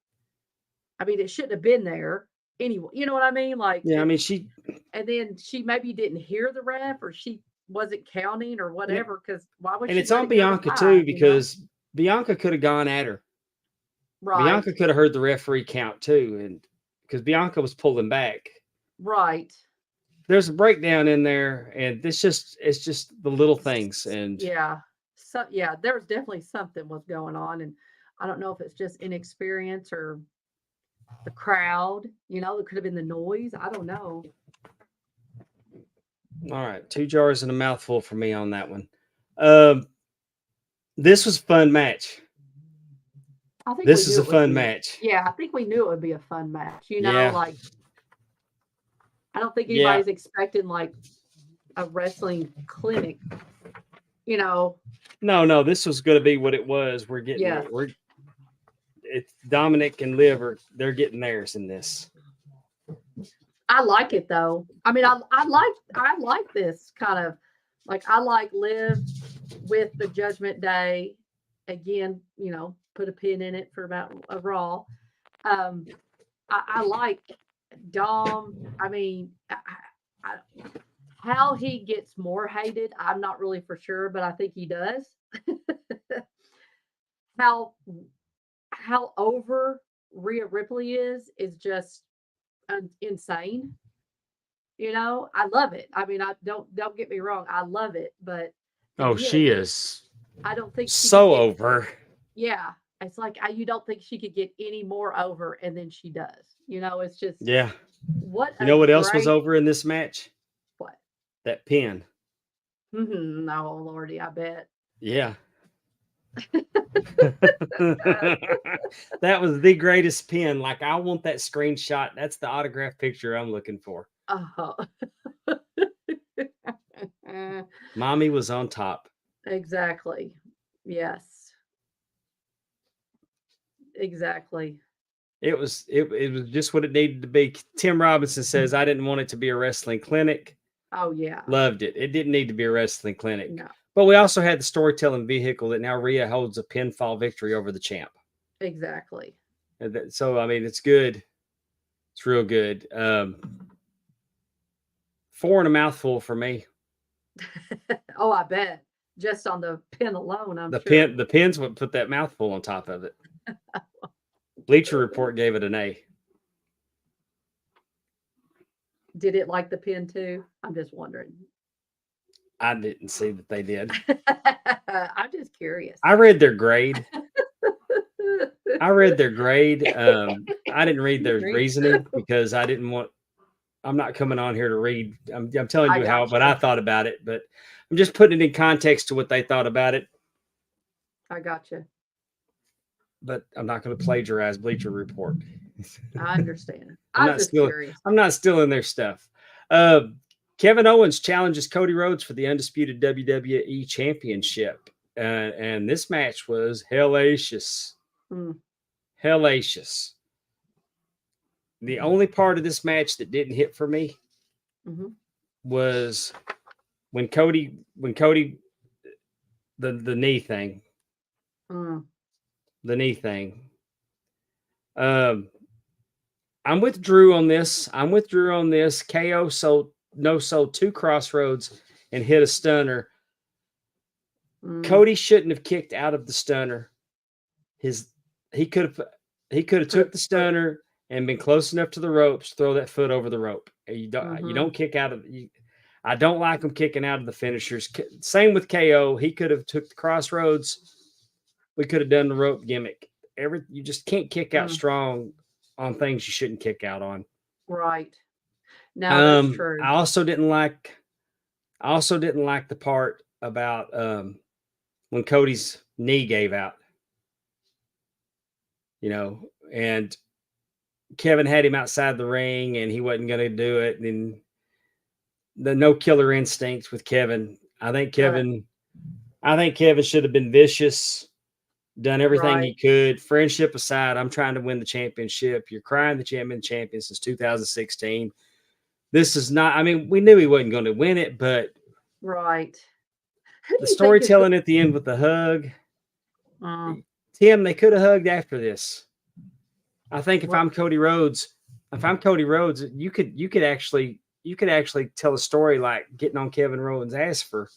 I mean, it shouldn't have been there anyway. You know what I mean? Like, yeah, I mean, and then she maybe didn't hear the ref, or she wasn't counting or whatever. Because why would? And it's on Bianca too, because Bianca could have gone at her. Right. Bianca could have heard the referee count too, and because Bianca was pulling back. Right. There's a breakdown in there, and it's just the little things. And yeah. So yeah, there was definitely something was going on, and I don't know if it's just inexperience or the crowd. It could have been the noise. I don't know. All right, 2 jars and a mouthful for me on that one. This was a fun match. I think this is a fun match. Yeah, I think we knew it would be a fun match. Like I don't think anybody's expecting like a wrestling clinic. No, this was going to be what it was. We're getting it's Dominic and Liv they're getting theirs in this. I like it though. I mean, I like this kind of, like, I like Liv with the Judgment Day again. Put a pin in it for about a Raw. I like Dom. I mean, how he gets more hated, I'm not really for sure, but I think he does. How over Rhea Ripley is just insane. I love it. I mean, I don't get me wrong, I love it, but again, she is. I don't think so over. Yeah, it's like you don't think she could get any more over, and then she does. It's just what else was over in this match? What? That pin. No, Lordy, I bet. Yeah. That was the greatest pin. Like, I want that screenshot. That's the autograph picture I'm looking for. Oh. Mommy was on top. Exactly. Yes. Exactly. It was just what it needed to be. Tim Robinson says, I didn't want it to be a wrestling clinic. Oh yeah. Loved it. It didn't need to be a wrestling clinic. No. But we also had the storytelling vehicle that now Rhea holds a pinfall victory over the champ. Exactly. So, I mean, it's good. It's real good. 4 in a mouthful for me. Oh, I bet. Just on the pin alone, I'm The sure. the pins would put that mouthful on top of it. Bleacher Report gave it an A. Did it like the pin too? I'm just wondering. I didn't see that they did. I'm just curious. I read their grade. I didn't read their reasoning because I didn't want. I'm not coming on here to read. I'm telling you how what I thought about it, but I'm just putting it in context to what they thought about it. I got you. But I'm not going to plagiarize Bleacher Report. I understand. I'm just curious. I'm not stealing their stuff. Kevin Owens challenges Cody Rhodes for the undisputed WWE Championship. And this match was hellacious. Hellacious. The only part of this match that didn't hit for me was when Cody, the knee thing. The knee thing. I'm with Drew on this. KO sold 2 crossroads and hit a stunner. Cody shouldn't have kicked out of the stunner. He could have took the stunner and been close enough to the ropes, throw that foot over the rope. You don't kick out of. I don't like him kicking out of the finishers. Same with KO. He could have took the crossroads. We could have done the rope gimmick. You just can't kick out strong on things you shouldn't kick out on. Right. No, that's true. I also didn't like the part about when Cody's knee gave out. And Kevin had him outside the ring and he wasn't going to do it. And the no killer instincts with Kevin. I think Kevin should have been vicious, done everything he could. Friendship aside, I'm trying to win the championship. You're crying that you haven't been champion since 2016. This is not, I mean, we knew he wasn't going to win it, but the storytelling at the end with the hug. Tim, they could have hugged after this. I think if I'm Cody Rhodes, you could actually tell a story like getting on Kevin Owens' ass for,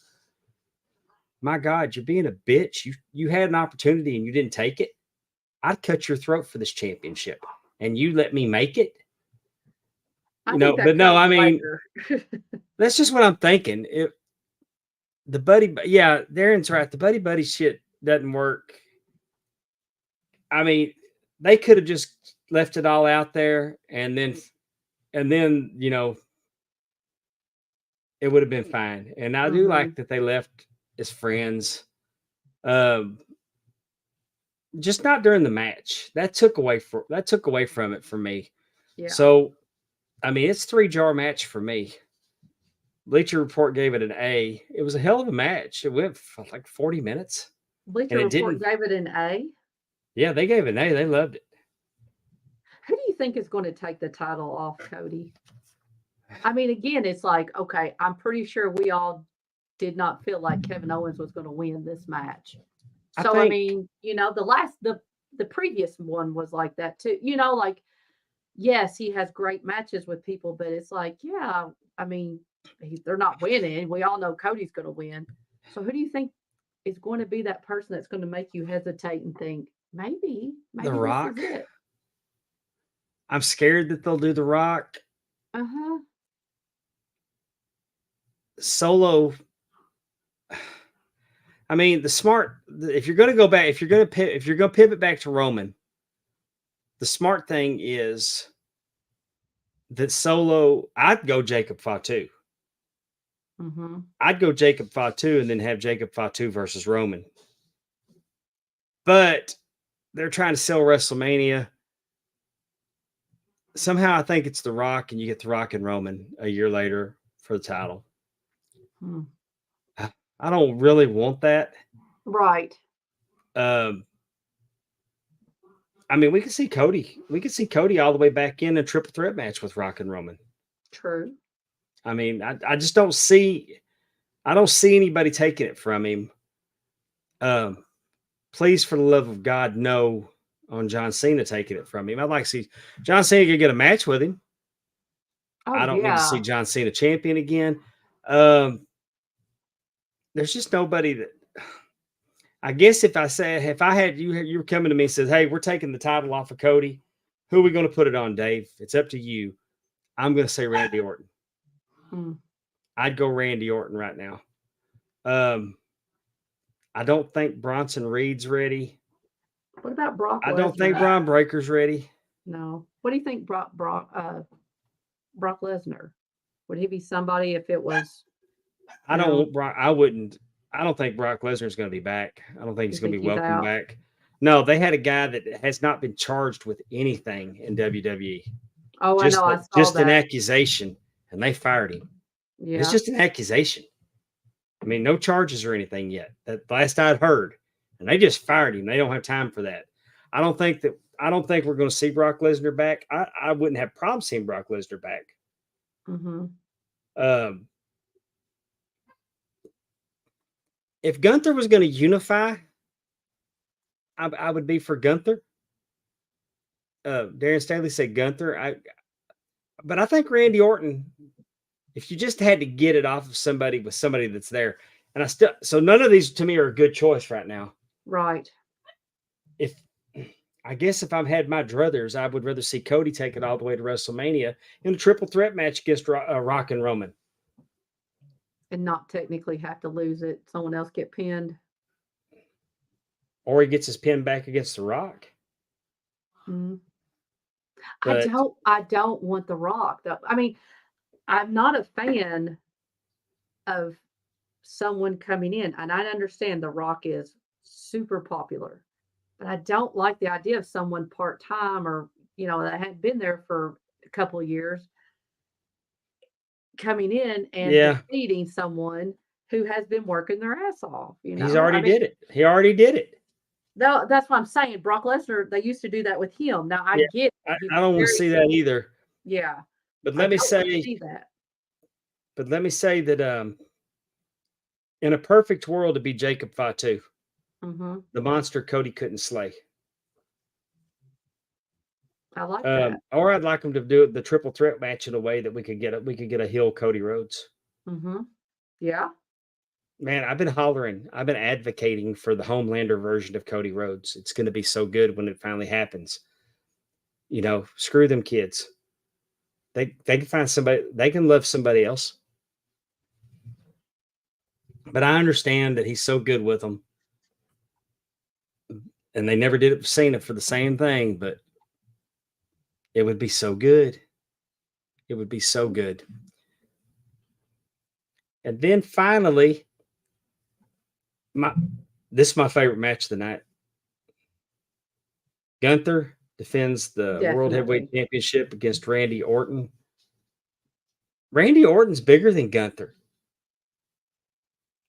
my God, you're being a bitch. You had an opportunity and you didn't take it. I'd cut your throat for this championship and you let me make it. That's just what I'm thinking. Darren's right. The buddy shit doesn't work. I mean, they could have just left it all out there and then, it would have been fine. And I do like that they left as friends. Just not during the match. That took away from it for me. Yeah. So, I mean, it's 3-jar match for me. Bleacher Report gave it an A. It was a hell of a match. It went for like 40 minutes. Bleacher Report gave it an A? Yeah, they gave it an A. They loved it. Who do you think is going to take the title off Cody? I mean, again, it's like, okay, I'm pretty sure we all did not feel like Kevin Owens was going to win this match. So, I mean, the previous one was like that too. Yes, he has great matches with people, but it's like, yeah, I mean, they're not winning. We all know Cody's going to win. So who do you think is going to be that person that's going to make you hesitate and think, maybe The Rock? This is it? I'm scared that they'll do The Rock. Solo. I mean, if you're going to pivot back to Roman, the smart thing is that Solo, I'd go Jacob Fatu. Mm-hmm. I'd go Jacob Fatu and then have Jacob Fatu versus Roman. But they're trying to sell WrestleMania. Somehow I think it's The Rock, and you get The Rock and Roman a year later for the title. Hmm. I don't really want that. Right. I mean, we could see Cody. We could see Cody all the way back in a triple threat match with Rock and Roman. True. I mean, I just don't see. I don't see anybody taking it from him. Please, for the love of God, no on John Cena taking it from him. I'd like to see John Cena could get a match with him. Oh, I don't need to yeah. see John Cena champion again. There's just nobody that. I guess if I had you were coming to me and says, "Hey, we're taking the title off of Cody. Who are we going to put it on, Dave? It's up to you." I'm going to say Randy Orton. Hmm. I'd go Randy Orton right now. I don't think Bronson Reed's ready. What about Brock I don't think Lesnar? Braun Breaker's ready. No. What do you think, Brock Lesnar? Would he be somebody if it was? I No. don't want Brock. I wouldn't. I don't think Brock Lesnar's going to be back. I don't think he's You going to think be he's welcomed out? back. No, they had a guy that has not been charged with anything in WWE. Oh, I Just know. I like- saw just an that. accusation, and they fired him. Yeah. It's just an accusation. I mean, no charges or anything yet. That last I'd heard, and they just fired him. They don't have time for that. I don't think we're going to see Brock Lesnar back. I wouldn't have problems seeing Brock Lesnar back. Mm-hmm. If Gunther was going to unify, I would be for Gunther. Darren Staley said Gunther. But I think Randy Orton, if you just had to get it off of somebody with somebody that's there, and so none of these to me are a good choice right now. Right. I guess if I've had my druthers, I would rather see Cody take it all the way to WrestleMania in a triple threat match against Rock and Roman. And not technically have to lose it. Someone else get pinned. Or he gets his pin back against The Rock. Mm-hmm. But I don't want The Rock. Though. I mean, I'm not a fan of someone coming in, and I understand The Rock is super popular, but I don't like the idea of someone part-time or, that had been there for a couple of years coming in and defeating someone who has been working their ass off. He's already did it. He already did it. No, that's what I'm saying. Brock Lesnar, they used to do that with him. Now I get I don't want to see that either. Yeah. But let me say that. But let me say that in a perfect world, it'd be Jacob Fatu. Mm-hmm. The monster Cody couldn't slay. I like that. Or I'd like him to do the triple threat match in a way that we could get a heel Cody Rhodes. Mm-hmm. Yeah. Man, I've been advocating for the Homelander version of Cody Rhodes. It's going to be so good when it finally happens. Screw them kids. They can find somebody, they can love somebody else. But I understand that he's so good with them. And they never did it with Cena for the same thing, but it would be so good. It would be so good. And then finally, this is my favorite match of the night. Gunther defends the World Heavyweight Championship against Randy Orton. Randy Orton's bigger than Gunther.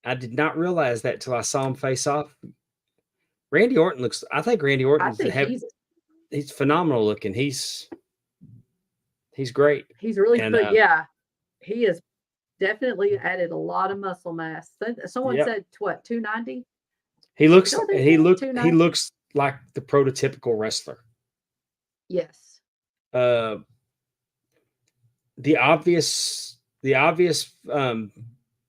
I did not realize that till I saw him face off. Randy Orton he's phenomenal looking. He's great. He's really good. Yeah. He has definitely added a lot of muscle mass. Someone said what, 290? He looks like the prototypical wrestler. Yes. The obvious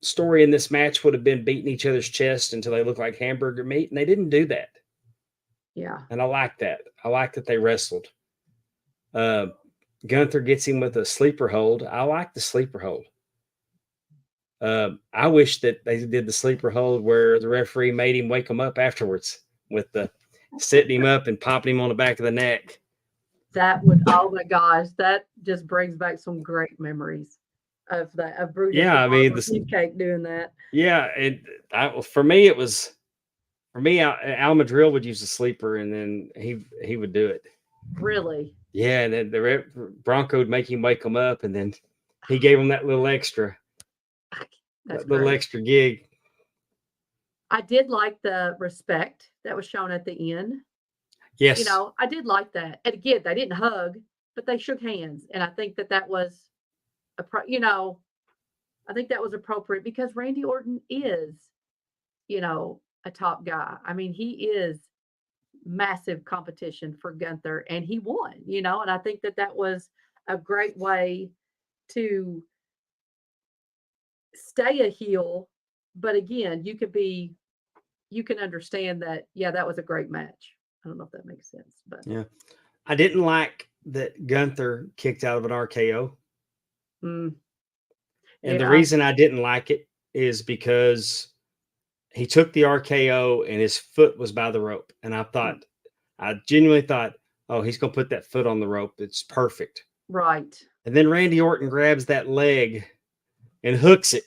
story in this match would have been beating each other's chest until they look like hamburger meat, and they didn't do that. Yeah. And I like that. I like that they wrestled. Gunther gets him with a sleeper hold. I like the sleeper hold. I wish that they did the sleeper hold where the referee made him wake him up afterwards with the sitting him up and popping him on the back of the neck. That would, oh my gosh, that just brings back some great memories. of Brutus Yeah, the I mean, Barber Beefcake doing that. yeah, for me, it was Al Madrill would use a sleeper, and then he would do it. Really, Yeah, and then Bronco would make him wake him up, and then he gave him that little extra, that's that little great. extra gig. I did like the respect that was shown at the end. Yes, I did like that. And again, they didn't hug, but they shook hands, and I think that was I think that was appropriate because Randy Orton is, a top guy. I mean, he is massive competition for Gunther, and he won, and I think that was a great way to stay a heel. But again, you can understand that, yeah, that was a great match. I don't know if that makes sense, but yeah. I didn't like that Gunther kicked out of an RKO. mm, And the yeah, reason I didn't like it is because he took the RKO and his foot was by the rope. And I genuinely thought, oh, he's going to put that foot on the rope. It's perfect. right. And then Randy Orton grabs that leg and hooks it.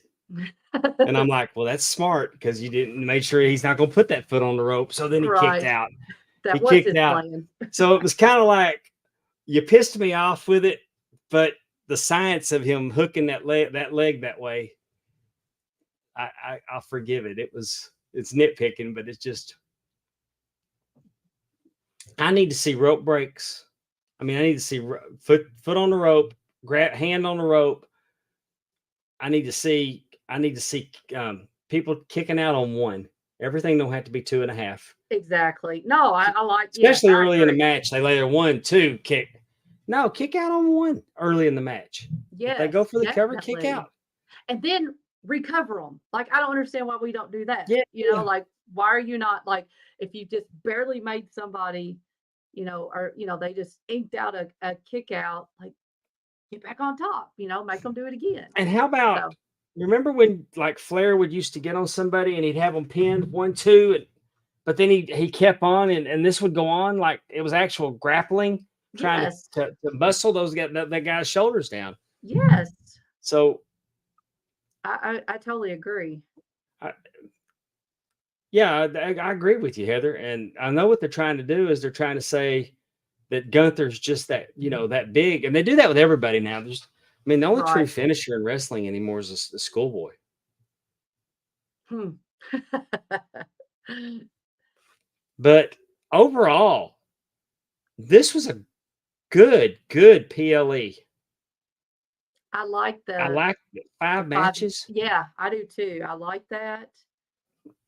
And I'm like, well, that's smart because you didn't make sure he's not going to put that foot on the rope. So then he kicked Right. out. That He was kicked his out. plan. So it was kind of like you pissed me off with it, but the science of him hooking that leg that way, I'll forgive it. It's nitpicking, but it's just I need to see rope breaks. I mean, I need to see foot on the rope, grab hand on the rope. I need to see people kicking out on one. Everything don't have to be 2.5. Exactly. No, I like, yes, Especially I early in the agree. match, they lay their 1-2 kick. No, kick out on one early in the match. If they go Yes, for the cover, kick definitely. out. And then recover them. Like, I don't understand why we don't do that. Yeah. Like, why are you not like, if you just barely made somebody, or, they just inked out a kick out, like, get back on top, make them do it again. And how about So, remember when like Flair would used to get on somebody and he'd have them pinned 1-2, but then he kept on and this would go on like it was actual grappling, trying yes, to muscle that guy's shoulders down. yes, So I totally agree. I, yeah, I agree with you, Heather. And I know what they're trying to do is they're trying to say that Gunther's just that, that big. And they do that with everybody now. The only true Right. finisher in wrestling anymore is the schoolboy. Hmm. But overall, this was a good PLE. I like I like 5 matches. Yeah, I do too. I like that.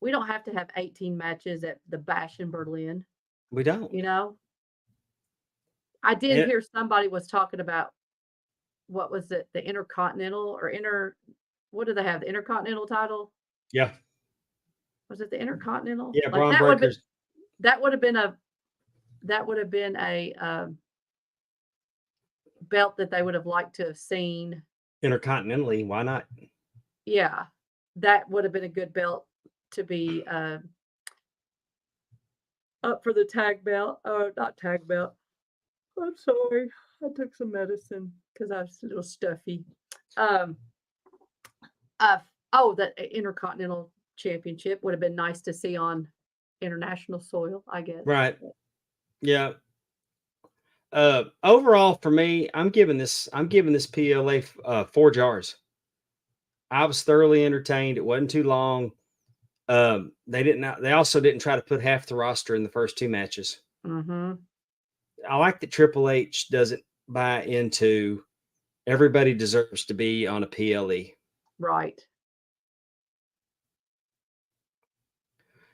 We don't have to have 18 matches at the Bash in Berlin, We don't. I did Yeah. hear somebody was talking about, what was it, the Intercontinental or what do they have? The Intercontinental title? Yeah. Was it the Intercontinental? Yeah. Like Braun that would Breakers. have been a belt that they would have liked to have seen. Intercontinentally. Why not? Yeah. That would have been a good belt to be up for the tag belt. Oh, not tag belt. I'm sorry. I took some medicine because I was a little stuffy. The Intercontinental Championship would have been nice to see on international soil, I guess. Right. Yeah. Overall for me, I'm giving this PLA 4 jars. I was thoroughly entertained. It wasn't too long. They also didn't try to put half the roster in the first 2 matches. Mm-hmm. I like that Triple H doesn't buy into everybody deserves to be on a PLE. Right.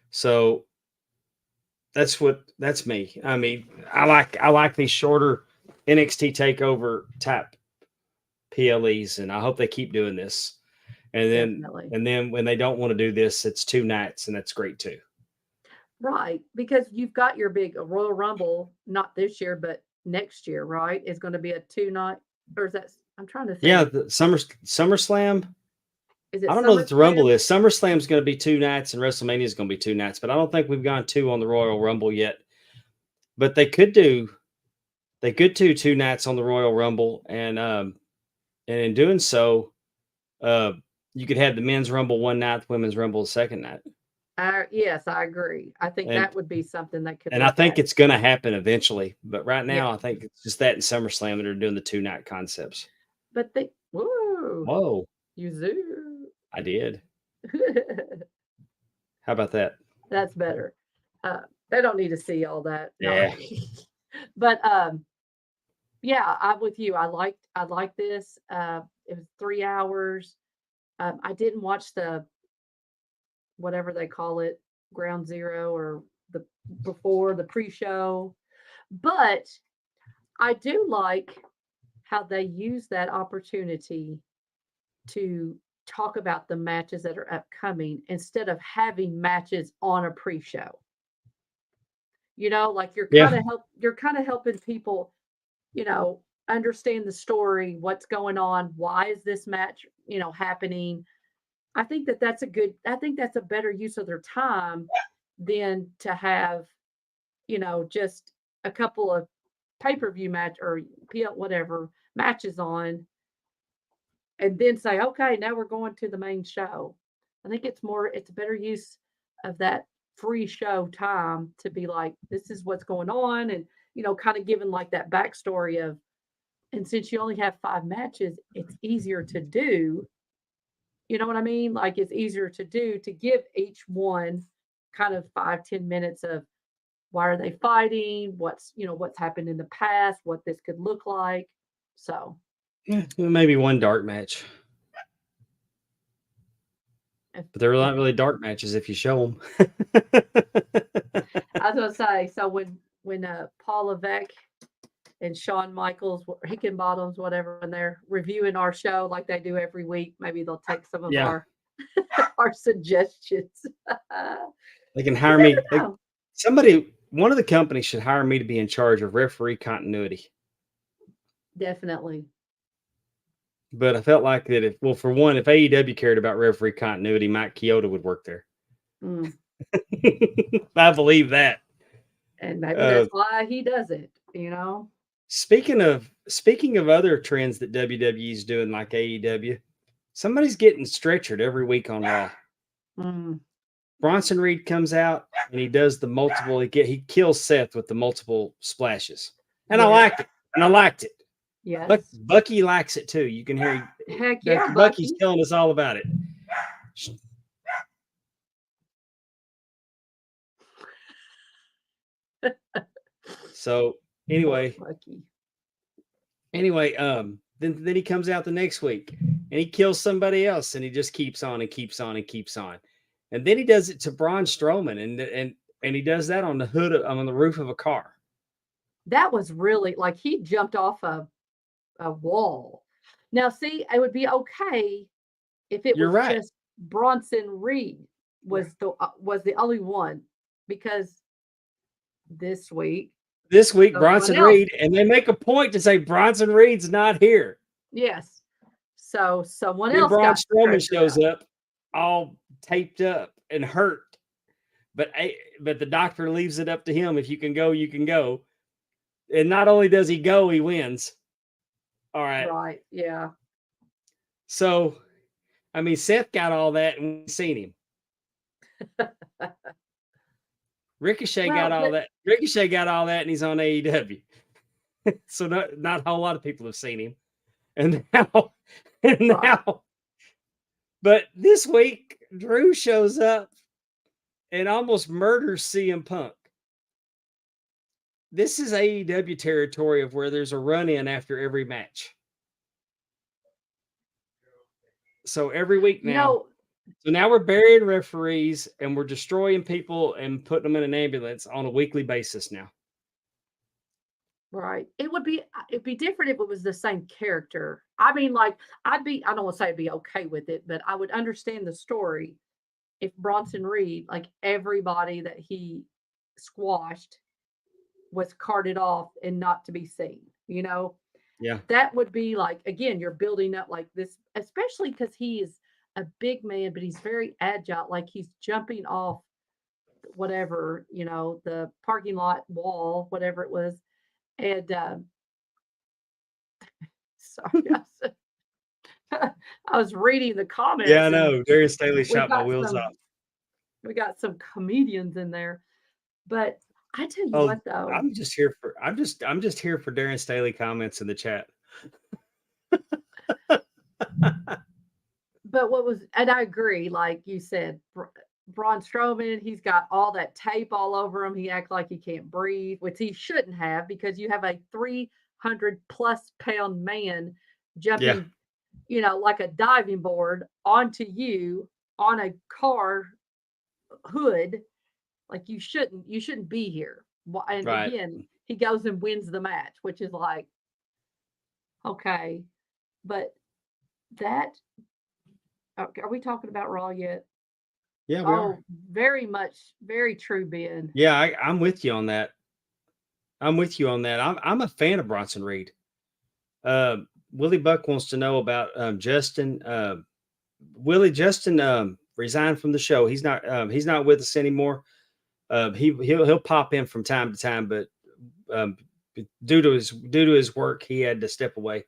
So that's me. I mean, I like these shorter NXT takeover type PLEs, and I hope they keep doing this. Definitely. And then when they don't want to do this, it's 2 nights, and that's great too. Right. Because you've got your big Royal Rumble, not this year, but next year, right? Is going to be a 2-night, or is that, I'm trying to think. Yeah, the SummerSlam. Is it I don't know that the SummerSlam? Rumble is. SummerSlam is going to be 2 nights, and WrestleMania is going to be 2 nights. But I don't think we've gone 2 on the Royal Rumble yet. But they could do 2 nights on the Royal Rumble, and in doing so, You could have the men's rumble one night, the women's rumble the second night. Yes, I agree. I think And that would be something that could and I work think out. it's going to happen eventually. But right Yeah, now, I think it's just that in SummerSlam that are doing the 2-night concepts. but whoa, Whoa, you zoo. I did. How about that? That's better. They don't need to see all that. No. Yeah. But yeah, I'm with you. I like this. It was 3 hours. I didn't watch the whatever they call it, ground zero or the before the pre-show, but I do like how they use that opportunity to talk about the matches that are upcoming instead of having matches on a pre-show. Like Yeah. you're kind of helping people, understand the story, what's going on, why is this match, happening. I think that's a better use of their time than to have, just a couple of pay-per-view match or whatever matches on and then say, okay, now we're going to the main show. I think it's a better use of that free show time to be like, this is what's going on. And, kind of giving like that backstory of, and since you only have 5 matches, it's easier to do. You know what I mean? Like it's easier to do to give each one kind of 5-10 minutes of why are they fighting? What's happened in the past, what this could look like. So Maybe one dark match. if, But they're if not really dark matches if you show them. I was gonna say, so when Paul Levesque and Shawn Michaels, Hickenbottoms, whatever, when they're reviewing our show like they do every week, maybe they'll take some of Yeah. our our suggestions. They can hire me. know. One of the companies should hire me to be in charge of referee continuity. Definitely. But I felt like that for one, if AEW cared about referee continuity, Mike Chioda would work there. Mm. I believe that. And maybe that's why he does it, Speaking of other trends that WWE is doing, like AEW, somebody's getting stretchered every week on Raw. Mm. Bronson Reed comes out and he does the multiple. He kills Seth with the multiple splashes, and I liked it. Yes. Bucky likes it too. You can hear Heck yeah, Bucky's Bucky. telling us all about it. So anyway, then he comes out the next week and he kills somebody else, and he just keeps on and keeps on and keeps on, and then he does it to Braun Strowman, and he does that on the roof of a car. That was really like he jumped off a wall. Now, see, it would be okay if it You're was right. just Bronson Reed was the only one, because this week Bronson Reed, and they make a point to say Bronson Reed's not here. Yes. So someone Then else Braun got Strowman stretched shows out. up all taped up and hurt. But the doctor leaves it up to him. If you can go, you can go. And not only does he go, he wins. All right. Right. Yeah. So, I mean, Seth got all that and we've seen him. Ricochet got all that. Ricochet got all that and he's on AEW. So not a whole lot of people have seen him. And now, but this week, Drew shows up and almost murders CM Punk. This is AEW territory of where there's a run-in after every match. So every week now. So now we're burying referees and we're destroying people and putting them in an ambulance on a weekly basis now. Right. It'd be different if it was the same character. I mean, like, I don't want to say I'd be okay with it, but I would understand the story if Bronson Reed, like everybody that he squashed, was carted off and not to be seen, Yeah. That would be like, again, you're building up like this, especially because he is a big man, but he's very agile. Like he's jumping off whatever, the parking lot wall, whatever it was. And sorry, I was reading the comments. Yeah, I And know. Darius Staley we shot my got wheels some, off. we got some comedians in there. But I tell you Oh, what, though, I'm just here for Darren Staley comments in the chat. but what was, and I agree, like you said, Braun Strowman, he's got all that tape all over him. He acts like he can't breathe, which he shouldn't have, because you have a 300+ pound man Yeah, jumping, like a diving board onto you on a car hood. Like, you shouldn't be here. And right. again, he goes and wins the match, which is like, okay, but that, are we talking about Raw yet? Yeah, we are. Oh, very much, very true, Ben. Yeah, I'm with you on that. I'm with you on that. I'm a fan of Bronson Reed. Willie Buck wants to know about Justin. Justin resigned from the show. He's not with us anymore. He'll pop in from time to time, but um, due to his work, he had to step away.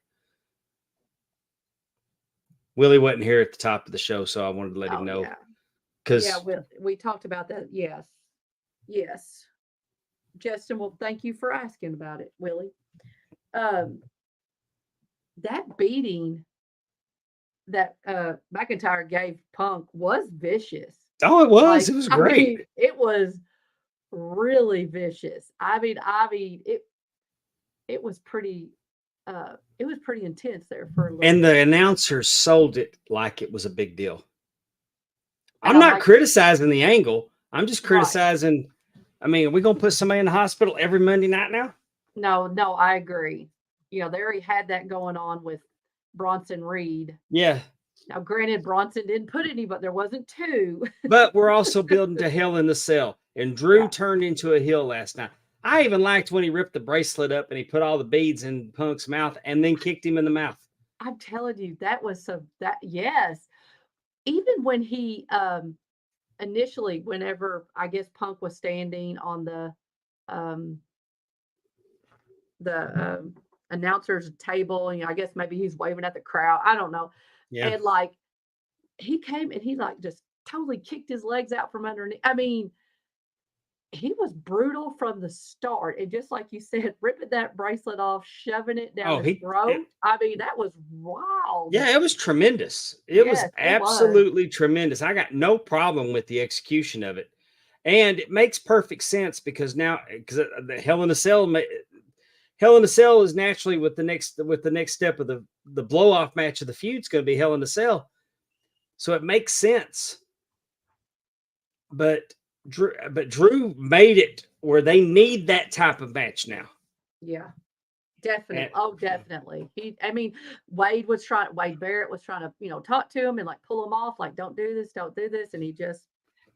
Willie wasn't here at the top of the show, so I wanted to let him Oh, know yeah. because Yeah, we talked about that. Yes. Yes. Justin, well, thank you for asking about it, Willie. Um, that beating that McIntyre gave Punk was vicious. it Like, was I great. mean, it was really vicious. I mean, it was pretty intense there for a little And the bit. announcers sold it like it was a big deal. And I'm I not like, criticizing the angle. I'm just right. criticizing. I mean, are we gonna put somebody in the hospital every Monday night now? No, I agree. They already had that going on with Bronson Reed. Yeah, Now, granted, Bronson didn't put any, but there wasn't two. but we're also building to Hell in the Cell, and Drew Yeah, turned into a heel last night. I even liked when he ripped the bracelet up and he put all the beads in Punk's mouth and then kicked him in the mouth. I'm telling you, that was yes. Even when he initially, whenever I guess Punk was standing on um the announcer's table, I guess maybe he's waving at the crowd. I don't know. Yeah. And like, he came and he like just totally kicked his legs out from underneath. I mean, he was brutal from the start. And just like you said, ripping that bracelet off, shoving it down Oh, his throat. I mean, that was wild. yeah, it was tremendous. It was Yes, it was. absolutely tremendous. I got no problem with the execution of it. And it makes perfect sense because the Hell in a Cell is naturally with the next step of the blow off match of the feud is going to be Hell in a Cell. So it makes sense. But Drew made it where they need that type of match now. Yeah, definitely. And, Oh, definitely. Wade Barrett was trying to, talk to him and like pull him off, like, don't do this. And he just,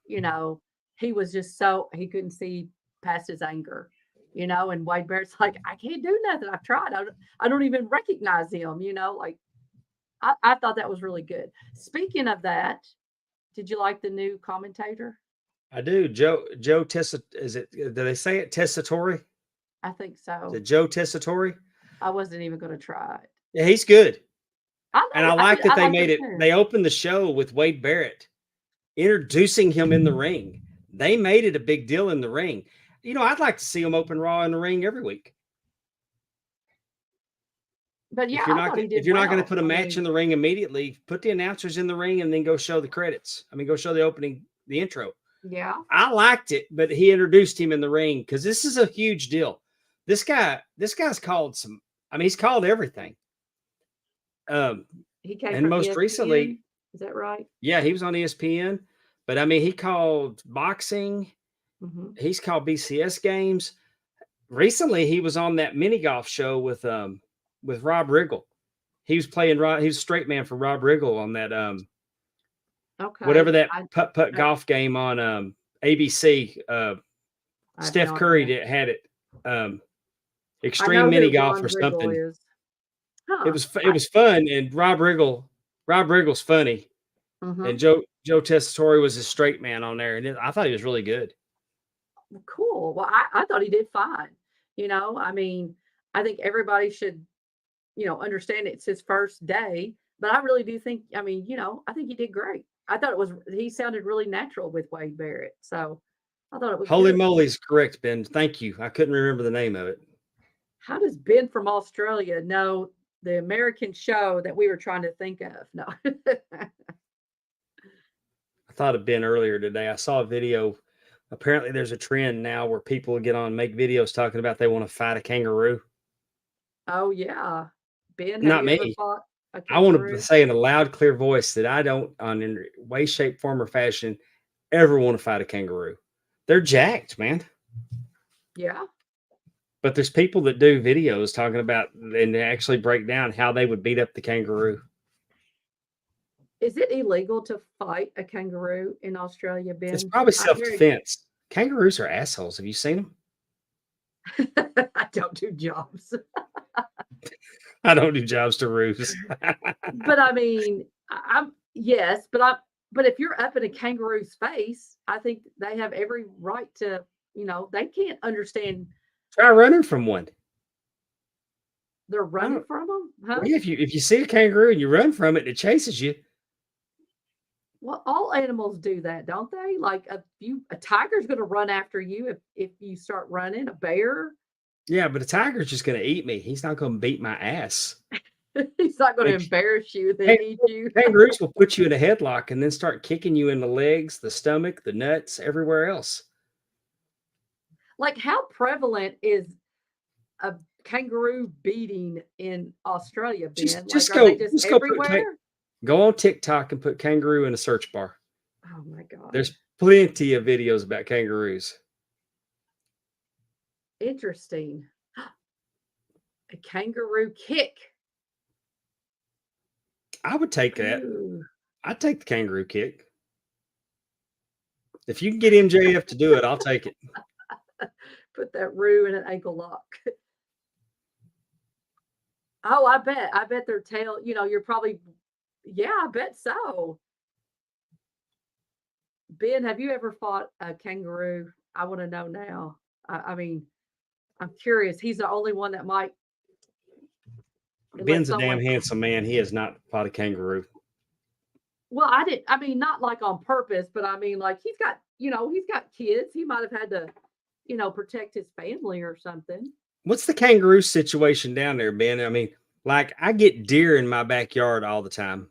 he was just he couldn't see past his anger, and Wade Barrett's like, I can't do nothing. I've tried. I don't even recognize him, like, I thought that was really good. Speaking of that, did you like the new commentator? I do. Joe Tessa, do they say it Tessitore? I think Is so. it Joe Tessitore? I wasn't even going to try it. Yeah, he's good. And I like that I they like made it. too. They opened the show with Wade Barrett introducing him in the ring. They made it a big deal in the ring. I'd like to see him open Raw in the ring every week. But yeah, If you're not going to put a match in the ring immediately, put the announcers in the ring and then go show the credits. go show the intro. Yeah. I liked it, but he introduced him in the ring because this is a huge deal. This guy's called he's called everything. He came And from most ESPN. recently, Is that right? yeah, he was on ESPN, but he called boxing. Mm-hmm. He's called BCS games. Recently, he was on that mini golf show with Rob Riggle. He was playing he was straight man for Rob Riggle on that Okay. whatever that putt golf game on ABC. Steph Curry had it. Extreme mini golf or something. Huh. It was fun, and Rob Riggle's funny, Mm-hmm. and Joe Tessitore was a straight man on there, and I thought he was really good. Cool. Well, I thought he did fine. I mean, I think everybody should, understand it's his first day, But I really do think, I mean, I think he did great. I thought he sounded really natural with Wade Barrett. So I thought it was Holy good. moly is correct, Ben. Thank you. I couldn't remember the name of it. How does Ben from Australia know the American show that we were trying to think of? No. I thought of Ben earlier today. I saw a video. Apparently, there's a trend now where people get on and make videos talking about they want to fight a kangaroo. Oh, yeah. Ben, have Not you ever me. fought a I want to kangaroo? say in a loud, clear voice that I don't, on in way, shape, form, or fashion, ever want to fight a kangaroo. They're jacked, man. Yeah. But there's people that do videos talking about and they actually break down how they would beat up the kangaroo. Is it illegal to fight a kangaroo in Australia, Ben? It's probably I hear self-defense. Kangaroos are assholes. Have you seen them? I don't do jobs. I don't do jobs to roos. But I mean, yes, but if you're up in a kangaroo's face, I think they have every right to, they can't understand Try running from one. they're running from them, huh? Well, yeah, if you see a kangaroo and you run from it, it chases you. Well, all animals do that, don't they? Like a tiger's going to run after you if you start running. A bear, Yeah, but a tiger's just going to eat me. He's not going to beat my ass. he's not going to Like, embarrass you, then eat you. Kangaroos will put you in a headlock and then start kicking you in the legs, the stomach, the nuts, everywhere else. Like, how prevalent is a kangaroo beating in Australia, Ben? Just Are go, they just go everywhere? go on TikTok and put kangaroo in a search bar. Oh my God. There's plenty of videos about kangaroos. Interesting. A kangaroo kick. I would take that. Ooh. I'd take the kangaroo kick. If you can get MJF to do it, I'll take it. Put that roo in an ankle lock. Oh, I bet their tail, you're probably, yeah, I bet so. Ben, have you ever fought a kangaroo? I want to know now. I mean, I'm curious. He's the only one that might. Ben's a damn handsome man. He has not fought a kangaroo. Well, I mean, not like on purpose, but I mean, like he's got kids. He might have had to, protect his family or something. What's the kangaroo situation down there, Ben? I mean, like I get deer in my backyard all the time.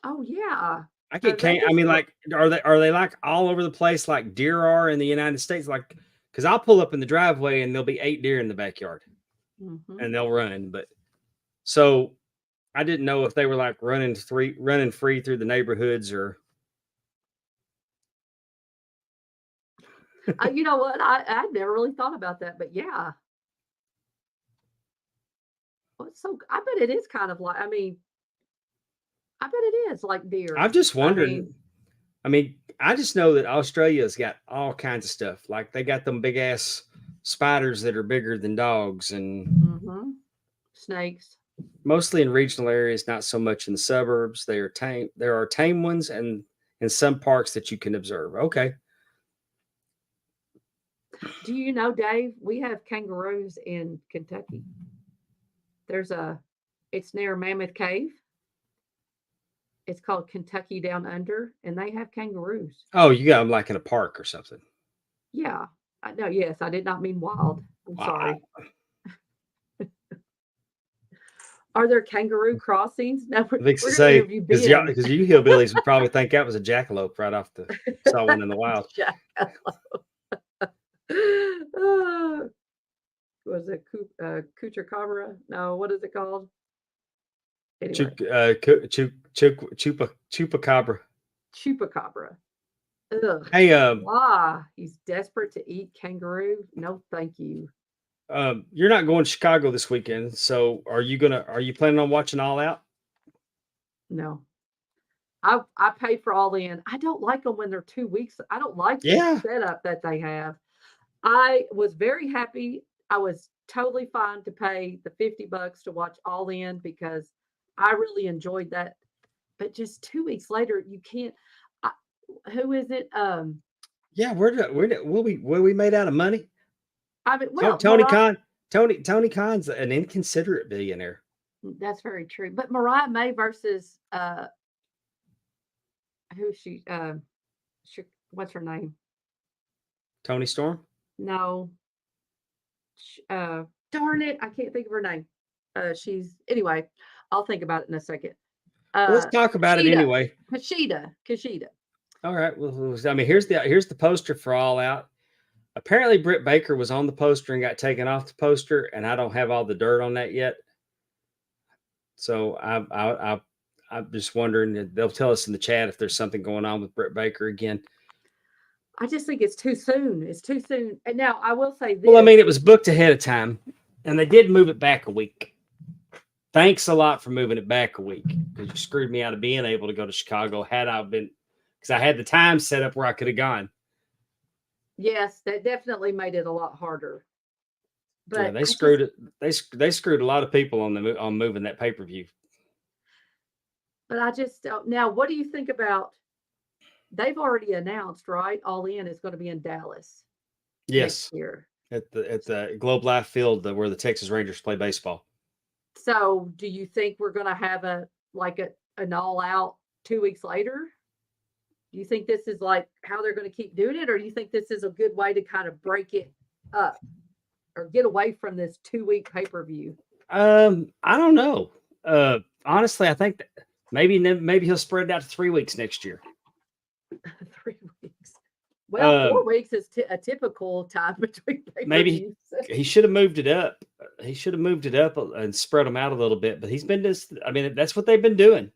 Oh yeah. I get I mean, like, are they like all over the place like deer are in the United States? Like, because I'll pull up in the driveway and there'll be 8 deer in the backyard, and they'll run. But so I didn't know if they were like running free through the neighborhoods or. You know what? I never really thought about that, but yeah. Well, I bet it is kind of like. I mean, I bet it is like deer. I'm just wondering. I mean, I just know that Australia's got all kinds of stuff. Like they got them big ass spiders that are bigger than dogs and snakes. Mostly in regional areas, not so much in the suburbs. They are tame. There are tame ones and in some parks that you can observe. Okay. Do you know, Dave? We have kangaroos in Kentucky. It's near Mammoth Cave. It's called Kentucky Down Under, and they have kangaroos. Oh, you got them like in a park or something. Yeah. No, yes, I did not mean wild. I'm sorry. Are there kangaroo crossings? No, we're going to say, because you hillbillies would probably think that was a jackalope right off saw one in the wild. Was it Chupacabra? No, what is it called? Anyway. Chupacabra. Chupacabra. Ugh. Hey, he's desperate to eat kangaroo. No, thank you. You're not going to Chicago this weekend, so are you planning on watching All Out? No. I pay for All In. I don't like them when they're 2 weeks. I don't like the setup that they have. I was very happy. I was totally fine to pay the $50 to watch All In because I really enjoyed that. But just 2 weeks later, you can't. Who is it? Yeah, will we made out of money? I mean, Tony Khan. Tony Khan's an inconsiderate billionaire. That's very true. But Mariah May versus who she what's her name? Tony Storm. No. Darn it, I can't think of her name. She's anyway, I'll think about it in a second. Well, let's talk about it anyway. Kushida. All right. Well, I mean, here's the poster for All Out. Apparently, Britt Baker was on the poster and got taken off the poster, and I don't have all the dirt on that yet. So I'm just wondering. They'll tell us in the chat if there's something going on with Britt Baker again. I just think it's too soon. It's too soon. And now I will say this. Well, I mean, it was booked ahead of time, and they did move it back a week. Thanks a lot for moving it back a week, because you screwed me out of being able to go to Chicago had I been, because I had the time set up where I could have gone. Yes, that definitely made it a lot harder. But yeah, they screwed it. They screwed a lot of people on moving that pay-per-view. But I just don't. Now, what do you think about? They've already announced, right? All In is going to be in Dallas. Yes, next year at the Globe Life Field where the Texas Rangers play baseball. So, do you think we're going to have an All Out 2 weeks later? Do you think this is like how they're going to keep doing it, or do you think this is a good way to kind of break it up or get away from this 2-week pay-per-view? I don't know. Honestly, I think that maybe he'll spread it out to 3 weeks next year. 3 weeks. Well, 4 weeks is a typical time between pay-per-views. Maybe he should have moved it up. He should have moved it up and spread them out a little bit. But he's been just. I mean, that's what they've been doing.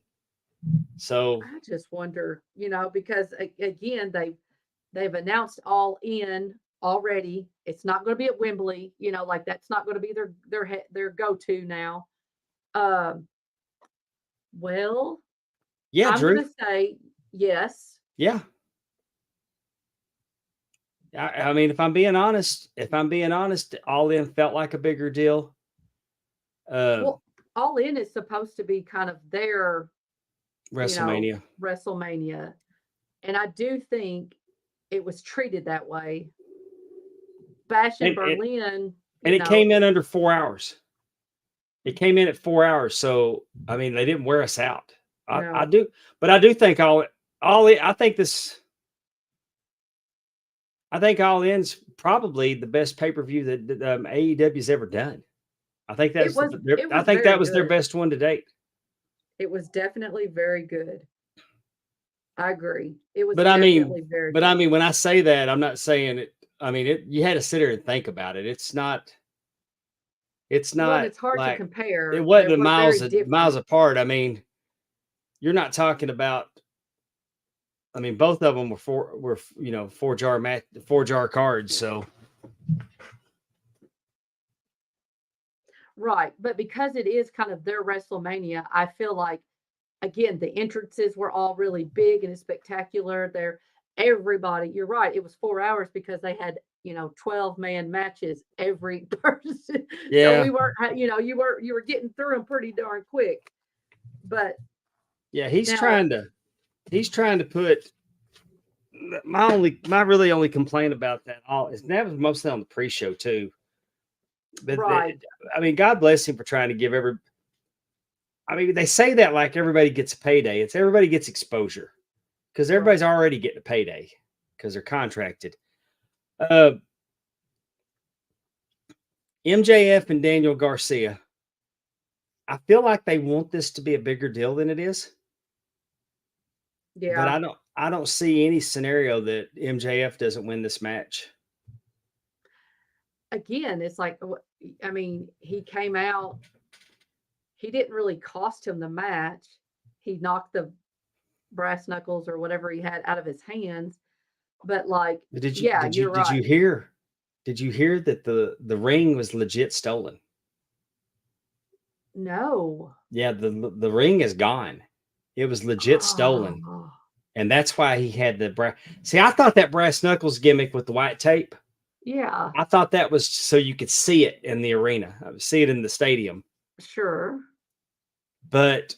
So I just wonder, because again, they've announced All In already. It's not going to be at Wembley. Like that's not going to be their go-to now. Well, yeah, I'm Drew. going to say yes. Yeah. I mean, if I'm being honest, All In felt like a bigger deal. Well, All In is supposed to be kind of their WrestleMania. WrestleMania. And I do think it was treated that way. Bash in Berlin. And it came in under 4 hours. It came in at 4 hours. So, I mean, they didn't wear us out. I do think I think All In's probably the best pay-per-view that AEW's ever done. I think that was their best one to date. It was definitely very good. I agree. It was very good. I mean, when I say that, I'm not saying it. I mean, you had to sit there and think about it. It's not. It's hard to compare. It wasn't miles apart. I mean, you're not talking about. I mean, both of them were 4-jar cards. So. Right. But because it is kind of their WrestleMania, I feel like, again, the entrances were all really big and spectacular. Everybody, you're right. It was 4 hours because they had, 12-man matches every person. Yeah. So we weren't, you were getting through them pretty darn quick. But yeah, he's trying to put my really only complaint about that that was mostly on the pre-show too. But right. I mean, God bless him for trying to give I mean, they say that like everybody gets a payday. It's everybody gets exposure because everybody's already getting a payday because they're contracted. MJF and Daniel Garcia. I feel like they want this to be a bigger deal than it is. Yeah. But I don't see any scenario that MJF doesn't win this match. Again, it's like, I mean, he came out. He didn't really cost him the match. He knocked the brass knuckles or whatever he had out of his hands. But like, did you hear that the ring was legit stolen? No. Yeah, the ring is gone. It was legit stolen. And that's why he had the brass. See, I thought that brass knuckles gimmick with the white tape. Yeah. I thought that was so you could see it in the arena. I would see it in the stadium. Sure. But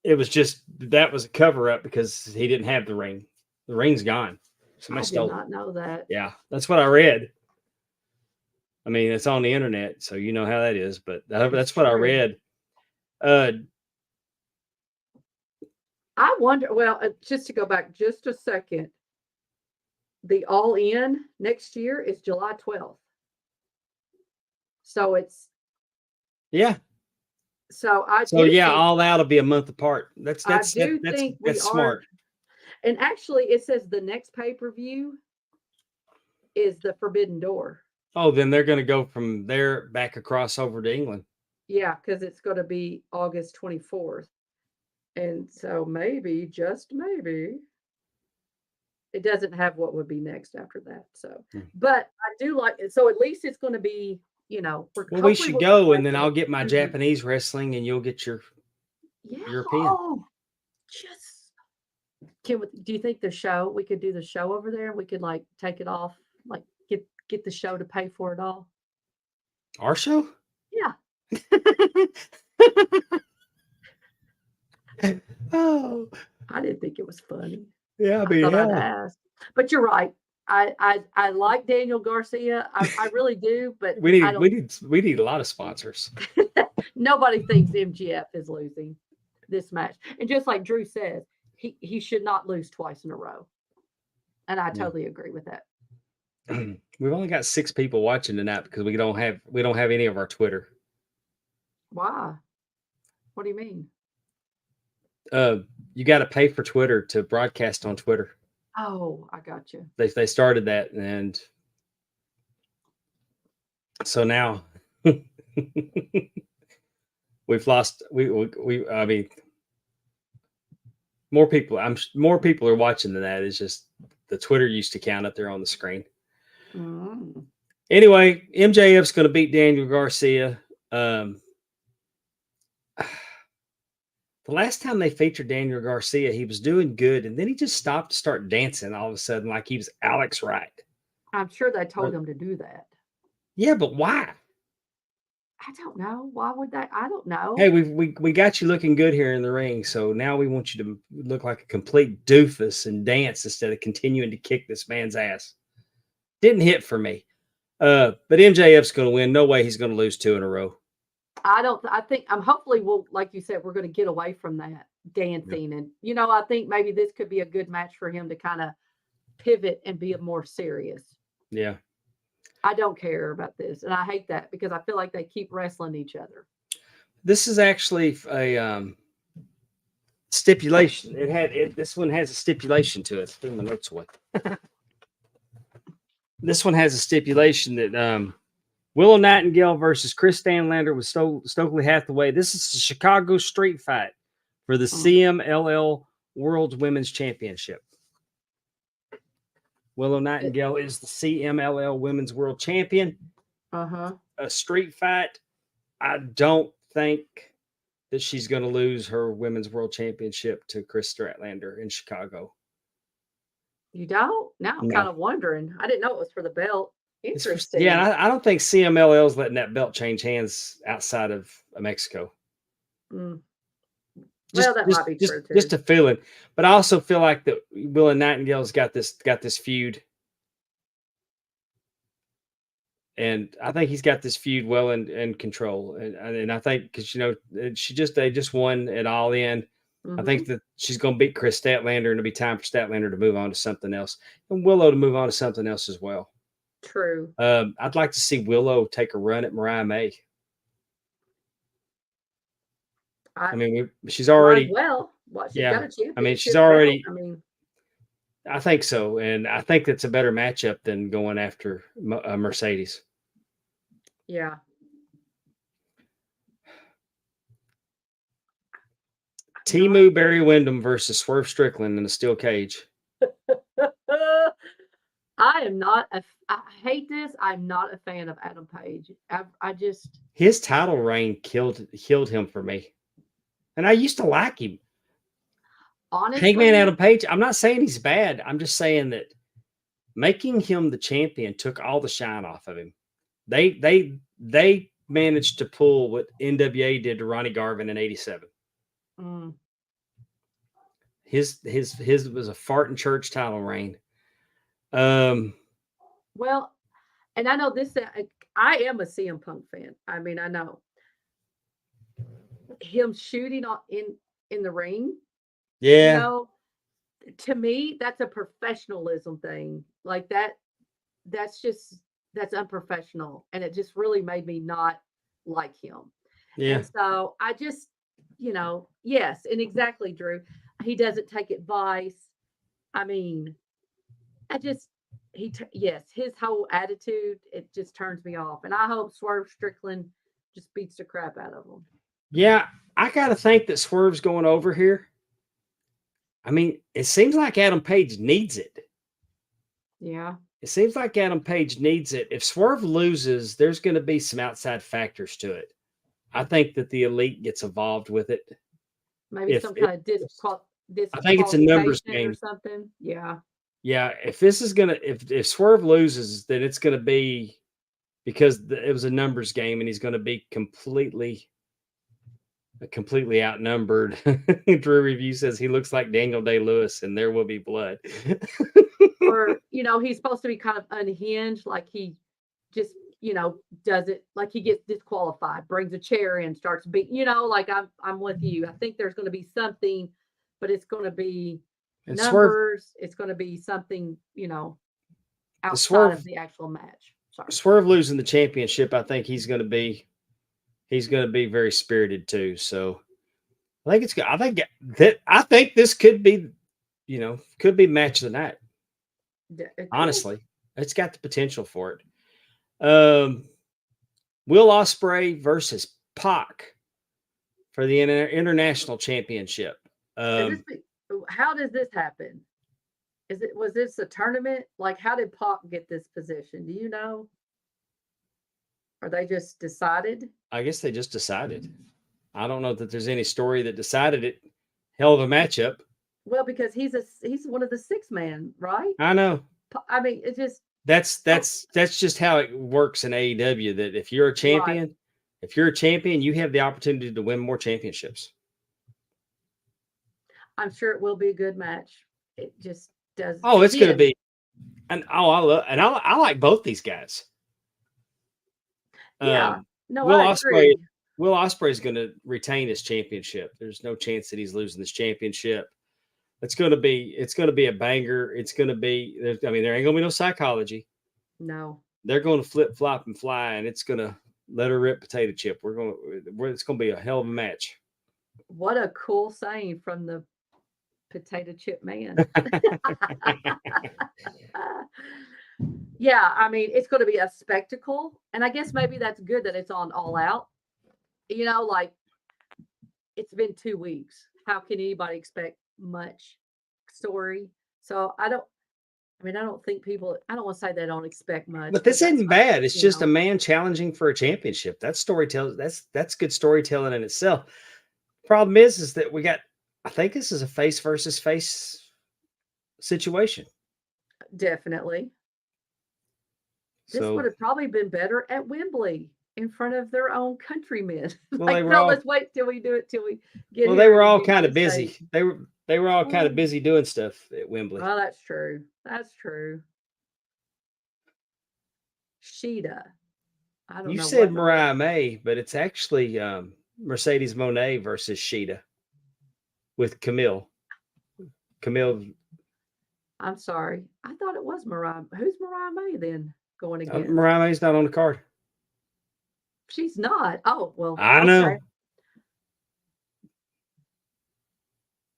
it was that was a cover up because he didn't have the ring. The ring's gone. Somebody stole it. I did not know that. Yeah, that's what I read. I mean, it's on the internet, so you know how that is. But that's It's what I true. read. I wonder, well, just to go back just a second, the All In next year is July 12th. So it's, Yeah. so I So do yeah, think, All Out will be a month apart. I do think we That's are, smart. and actually it says the next pay-per-view is the Forbidden Door. Oh, then they're going to go from there back across over to England. Yeah, because it's going to be August 24th. And so maybe, just maybe, it doesn't have what would be next after that. So, but I do like it. So at least it's going to be, Well, we hopefully should we'll get go, away and then from I'll it. get my Mhm. Japanese wrestling, and you'll get your Yeah. European. Oh, just do you think we could do the show over there? We could like take it off, like get the show to pay for it all. Our show? Yeah. Oh, I didn't think it was funny. yeah. I I mean, thought I'd hell, ask. But you're right. I like Daniel Garcia. I really do, but we I need don't. we need a lot of sponsors. Nobody thinks MGF is losing this match. And just like Drew says, he should not lose twice in a row. And I Yeah. totally agree with that. We've only got 6 people watching tonight because we don't have any of our Twitter. Why? What do you mean? You got to pay for Twitter to broadcast on Twitter. Oh, I got you. They started that, and so now we've lost. I mean, more people. More people are watching than that. It's just the Twitter used to count up there on the screen. Mm. Anyway, MJF's going to beat Daniel Garcia. The last time they featured Daniel Garcia, he was doing good, and then he just stopped to start dancing all of a sudden, like he was Alex Wright. I'm sure they told him to do that. Yeah, but why? I don't know. Why would they? I don't know. Hey, we got you looking good here in the ring, so now we want you to look like a complete doofus and dance instead of continuing to kick this man's ass. Didn't hit for me. But MJF's going to win. No way he's going to lose 2 in a row. I think hopefully we'll, like you said, we're going to get away from that dancing. And, I think maybe this could be a good match for him to kind of pivot and be more serious. Yeah. I don't care about this. And I hate that because I feel like they keep wrestling each other. This is actually a stipulation. This one has a stipulation to it. Threw my notes away. This one has a stipulation that Willow Nightingale versus Chris Stanlander with Stokely Hathaway. This is a Chicago street fight for the CMLL World Women's Championship. Willow Nightingale is the CMLL Women's World Champion. A street fight. I don't think that she's going to lose her Women's World Championship to Chris Statlander in Chicago. You don't? Now I'm kind of wondering. I didn't know it was for the belt. Interesting. Yeah, I don't think CMLL is letting that belt change hands outside of Mexico. Well, that might be true too. Just a feeling, but I also feel like that Willow Nightingale's got this feud, and I think he's got this feud well in control. And I think because they just won it All In. I think that she's going to beat Chris Statlander, and it'll be time for Statlander to move on to something else, and Willow to move on to something else as well. True. I'd like to see Willow take a run at Mariah May. I mean, she's already she's got a championship. I mean, she's already. Belt. I think so, and I think that's a better matchup than going after Mercedes. Yeah. Timu Barry Windham versus Swerve Strickland in a steel cage. I hate this. I'm not a fan of Adam Page. His title reign killed him for me. And I used to like him. Honestly, Hangman Adam Page, I'm not saying he's bad. I'm just saying that making him the champion took all the shine off of him. They managed to pull what NWA did to Ronnie Garvin in '87. His was a fart in church title reign. Well, and I know this, I am a CM Punk fan. I mean, I know him shooting in the ring, you Yeah, know, to me, that's a professionalism thing. Like that's just that's unprofessional. And it just really made me not like him. yeah, And so I just, yes, and exactly, Drew. He doesn't take advice. I mean, I just yes, his whole attitude, it just turns me off. And I hope Swerve Strickland just beats the crap out of him. yeah. I gotta think that Swerve's going over here. I mean, it seems like Adam Page needs it. Yeah. It seems like Adam Page needs it. If Swerve loses, there's going to be some outside factors to it. I think that the elite gets involved with it. Maybe If, some if kind of I think it's a numbers disqualification or game. something. Yeah. Yeah, if this is gonna if Swerve loses, then it's gonna be because it was a numbers game, and he's gonna be completely outnumbered. Drew Review says he looks like Daniel Day-Lewis, and There Will Be Blood. Or, he's supposed to be kind of unhinged, like he just, does it like he gets disqualified, brings a chair in, starts beating, like I'm with you. I think there's going to be something, but it's going to be And Swerve, numbers. It's going to be something, outside Swerve, of the actual match. Sorry. Swerve losing the championship, I think he's going to be very spirited too. So I think it's good. I think this could be, match of the night. Honestly, it's got the potential for it. Will Ospreay versus Pac for the international championship. How does this happen? Was this a tournament? Like, how did Pac get this position? Do you know? Or they just decided? I guess they just decided. I don't know that there's any story that decided it. Hell of a matchup. Well, because he's one of the 6-man, right? I know. I mean, it just That's just how it works in AEW. That if you're a champion, you have the opportunity to win more championships. I'm sure it will be a good match. It just does. Oh, it's going to be, I like both these guys. Yeah, no, Will I agree. Will Ospreay is going to retain his championship. There's no chance that he's losing this championship. It's going to be a banger. It's going to be. There ain't going to be no psychology. No, they're going to flip flop and fly, and it's going to let her rip potato chip. It's going to be a hell of a match. What a cool saying from the potato chip man. Yeah, I mean, it's going to be a spectacle, and I guess maybe that's good that it's on All Out. Like it's been 2 weeks. How can anybody expect much story? So I don't think people. I don't want to say they don't expect much. But this isn't bad. It's just a man challenging for a championship. That's storytelling. That's good storytelling in itself. Problem is that I think this is a face versus face situation. Definitely. This would have probably been better at Wembley in front of their own countrymen. Well, let's wait till we do it till we get. Well, they were all kind of busy. They were all kind of busy doing stuff at Wembley. Well, that's true. That's true. Shida. I don't know. You said Mariah May, but it's actually Mercedes Moné versus Shida with Camille. I'm sorry. I thought it was Mariah. Who's Mariah May then going again? Mariah May's not on the card. She's not. Oh, well. I know.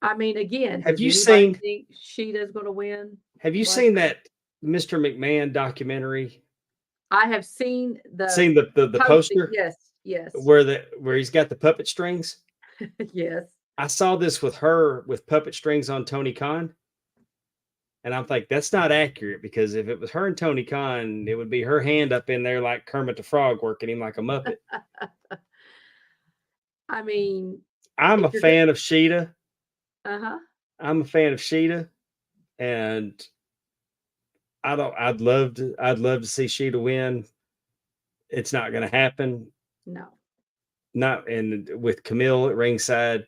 I mean, again, have you seen? Think Shida's going to win? Have you seen that Mr. McMahon documentary? I have seen the poster. Yes. Where he's got the puppet strings. Yes. I saw this with her with puppet strings on Tony Khan. And I'm like, that's not accurate, because if it was her and Tony Khan, it would be her hand up in there like Kermit the Frog working him like a Muppet. I mean, I'm a fan of Shida. Uh-huh. I'm a fan of Shida, and I'd love to see Shida win. It's not going to happen. No. Not and with Camille at ringside.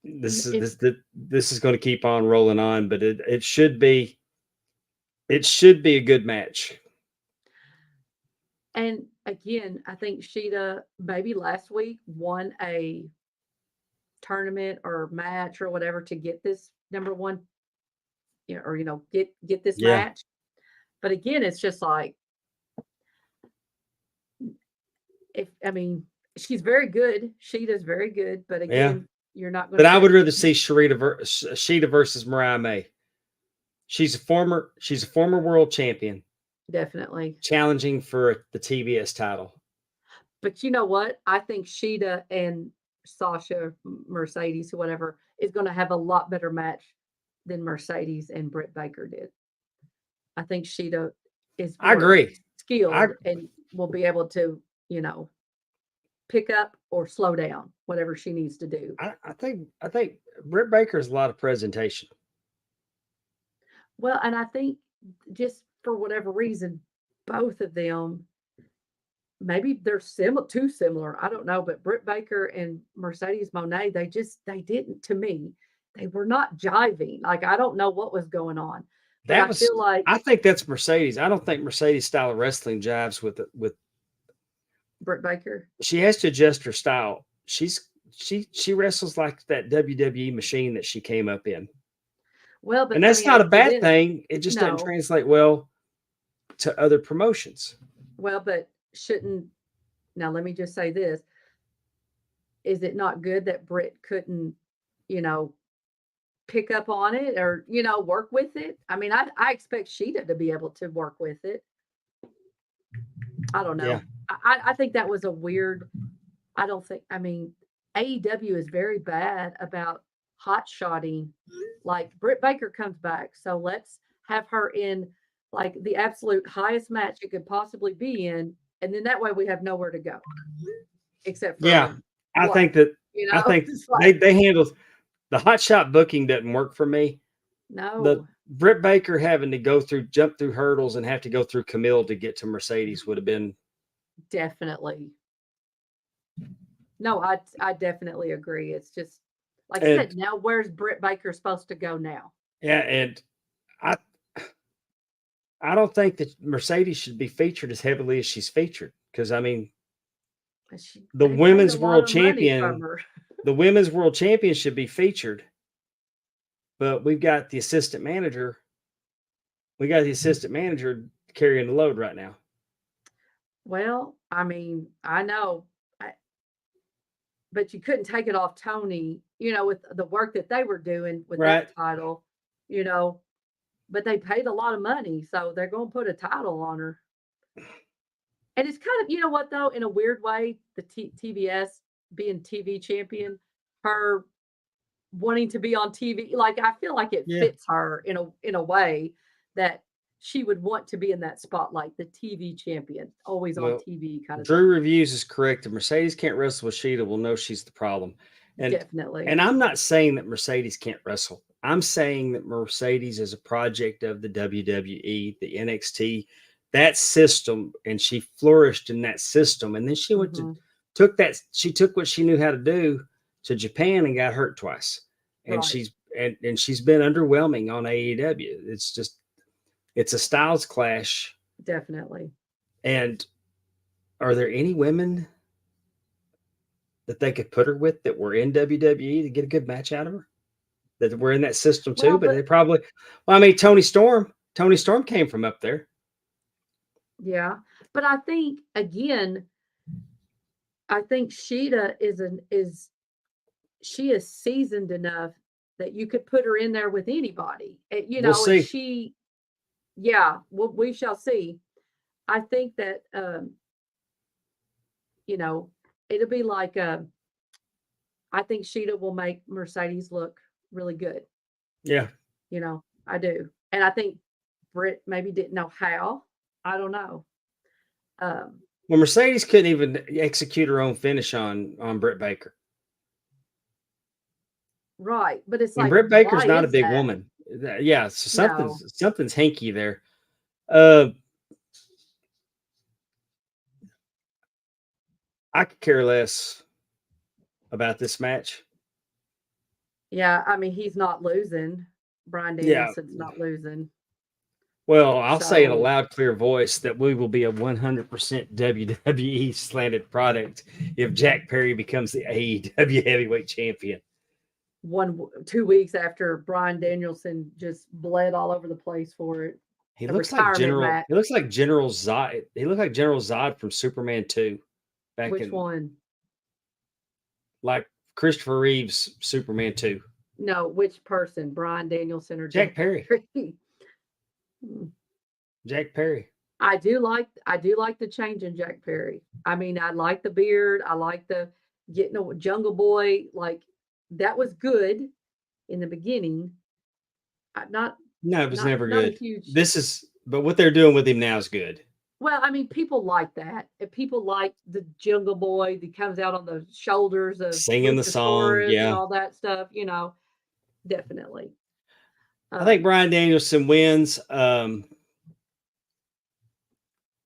This is going to keep on rolling on, but it should be a good match. And again, I think Sheeta maybe last week won a tournament or match or whatever to get this number one, or get this Yeah. match. But again, it's just like she's very good. Sheeta's very good, but Yeah. again, you're not going But to. I would rather see Sheeta versus Mariah May. She's a former world champion Definitely. challenging for the TBS title. But you know what? I think Sheeta and Sasha Mercedes, whatever, is going to have a lot better match than Mercedes and Britt Baker did. I think Sheeta is I more agree. skilled and will be able to, pick up or slow down whatever she needs to do. I think Britt Baker has a lot of presentation. Well, and I think just for whatever reason, both of them, maybe they're too similar. I don't know, but Britt Baker and Mercedes Moné, they didn't, to me, they were not jiving. Like, I don't know what was going on. But I think that's Mercedes. I don't think Mercedes' style of wrestling jives with Britt Baker. She has to adjust her style. She wrestles like that WWE machine that she came up in. Well, but and that's not a bad thing. It just doesn't translate well to other promotions. Well, but now let me just say this. Is it not good that Britt couldn't, pick up on it or, work with it? I mean, I expect Sheeta to be able to work with it. I don't know. Yeah. I think that was a weird, AEW is very bad about hot shotting. Like, Britt Baker comes back, so let's have her in like the absolute highest match it could possibly be in, and then that way we have nowhere to go. Except for I think that I think they handle the hot shot booking doesn't work for me. No. The Britt Baker having to jump through hurdles and have to go through Camille to get to Mercedes would have been definitely. No, I definitely agree. It's just like I said, now where's Britt Baker supposed to go now? Yeah, and I don't think that Mercedes should be featured as heavily as she's featured because the women's world champion, the women's world champion should be featured, but we've got the assistant manager. We got the assistant manager carrying the load right now. Well, I know, but you couldn't take it off Tony, with the work that they were doing with that title, but they paid a lot of money, so they're going to put a title on her. And it's kind of, you know what, though, in a weird way, the TBS being TV champion, her wanting to be on TV, like, I feel like it fits her in a way that she would want to be in that spotlight, the TV champion, always on TV kind of Drew Reviews is correct. If Mercedes can't wrestle with Sheeta, we'll know she's the problem. And, definitely. And I'm not saying that Mercedes can't wrestle. I'm saying that Mercedes is a project of the WWE, the NXT, that system, and she flourished in that system. And then she went took what she knew how to do to Japan and got hurt twice. And she's been underwhelming on AEW. It's a styles clash. Definitely. And are there any women that they could put her with that were in WWE to get a good match out of her? That were in that system too, well, but they probably, Toni Storm came from up there. Yeah. But I think, again, Sheeta she is seasoned enough that you could put her in there with anybody. We'll see. We shall see. I think that, it'll be like, I think Sheeta will make Mercedes look really good. Yeah. I do. And I think Britt maybe didn't know how. I don't know. Well, Mercedes couldn't even execute her own finish on Britt Baker. Right. But it's like, Britt Baker's not a big woman. Yeah. So something's hinky there. I could care less about this match. Yeah, he's not losing. Bryan Danielson's not losing. Well, I'll say in a So loud, clear voice that we will be a 100% WWE slanted product if Jack Perry becomes the AEW heavyweight champion. 2 weeks after Brian Danielson just bled all over the place for it. He A looks like retirement General. match. He looks like General Zod. He looked like General Zod from Superman 2 back Which in one? like Christopher Reeve's Superman 2. No, which person? Brian Danielson or Jack Jack Perry. Perry? Jack Perry. I do like the change in Jack Perry. I mean, I like the beard. I like the getting a Jungle Boy. Like that was good in the beginning. Not No, it was never not a good. huge. But what they're doing with him now is good. Well, I mean, people like that. And people like the Jungle Boy that comes out on the shoulders of Singing the song, Luchasaurus and yeah. all that stuff. Definitely. I think Um, Brian Danielson wins.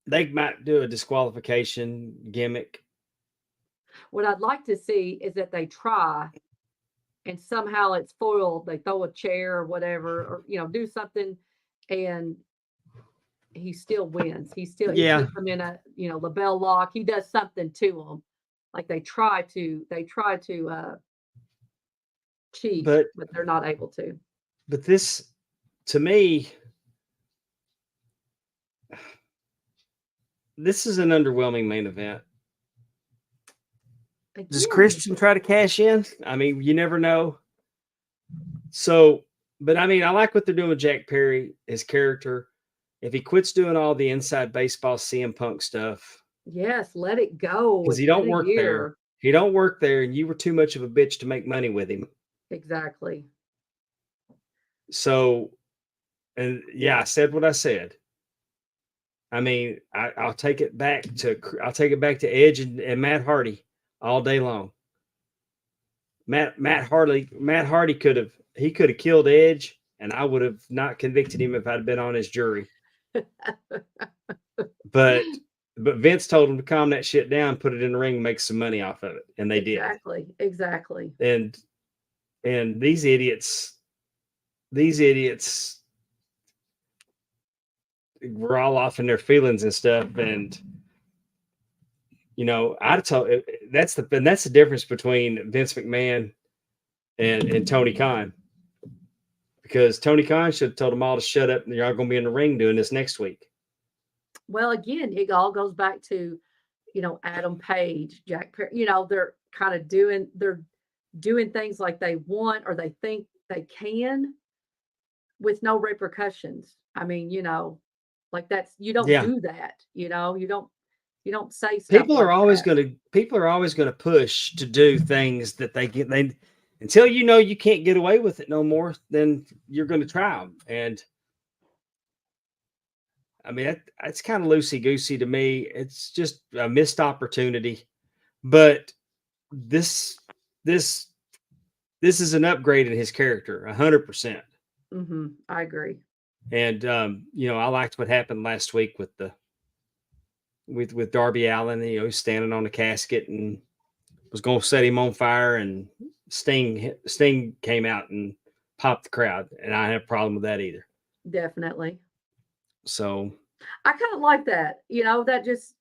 They might do a disqualification gimmick. what I'd like to see is that they try and somehow it's foiled. They throw a chair or whatever, or do something, and he still wins. He Yeah. puts them in a label lock. He does something to them, like they try to cheat, But they're not able to. But this, to me, this is an underwhelming main event. Does Again, Christian try to cash in? I mean, you never know. So, but I mean, I like what they're doing with Jack Perry, his character. If he quits doing all the inside baseball CM Punk stuff, yes, let it go. because he It's don't been a work there. year. He don't work there, and you were too much of a bitch to make money with him. Exactly. So, and yeah, I said what I said. I mean, I'll take it back to Edge and Matt Hardy all day long. Matt Hardy could have killed Edge, and I would have not convicted him if I'd been on his jury. But Vince told him to calm that shit down, put it in the ring, and make some money off of it, and they did. Exactly. And these idiots were all off in their feelings and stuff, and I'd tell that's the difference between Vince McMahon and Tony Khan, because Tony Khan should have told them all to shut up and you're all going to be in the ring doing this next week. Well, again, it all goes back to Adam Page, Jack Perry. They're kind of doing things like they want or they think they can with no repercussions. I mean, like that's you don't do that. You don't say stuff. People are always going to push to do things that they until you can't get away with it no more, then you're going to try them. And I mean, it's kind of loosey-goosey to me. It's just a missed opportunity. But this is an upgrade in his character, 100%. I agree. And I liked what happened last week with Darby Allin. He's standing on the casket and was going to set him on fire, and Sting came out and popped the crowd, and I have a problem with that either. Definitely. So I kind of like that. That just,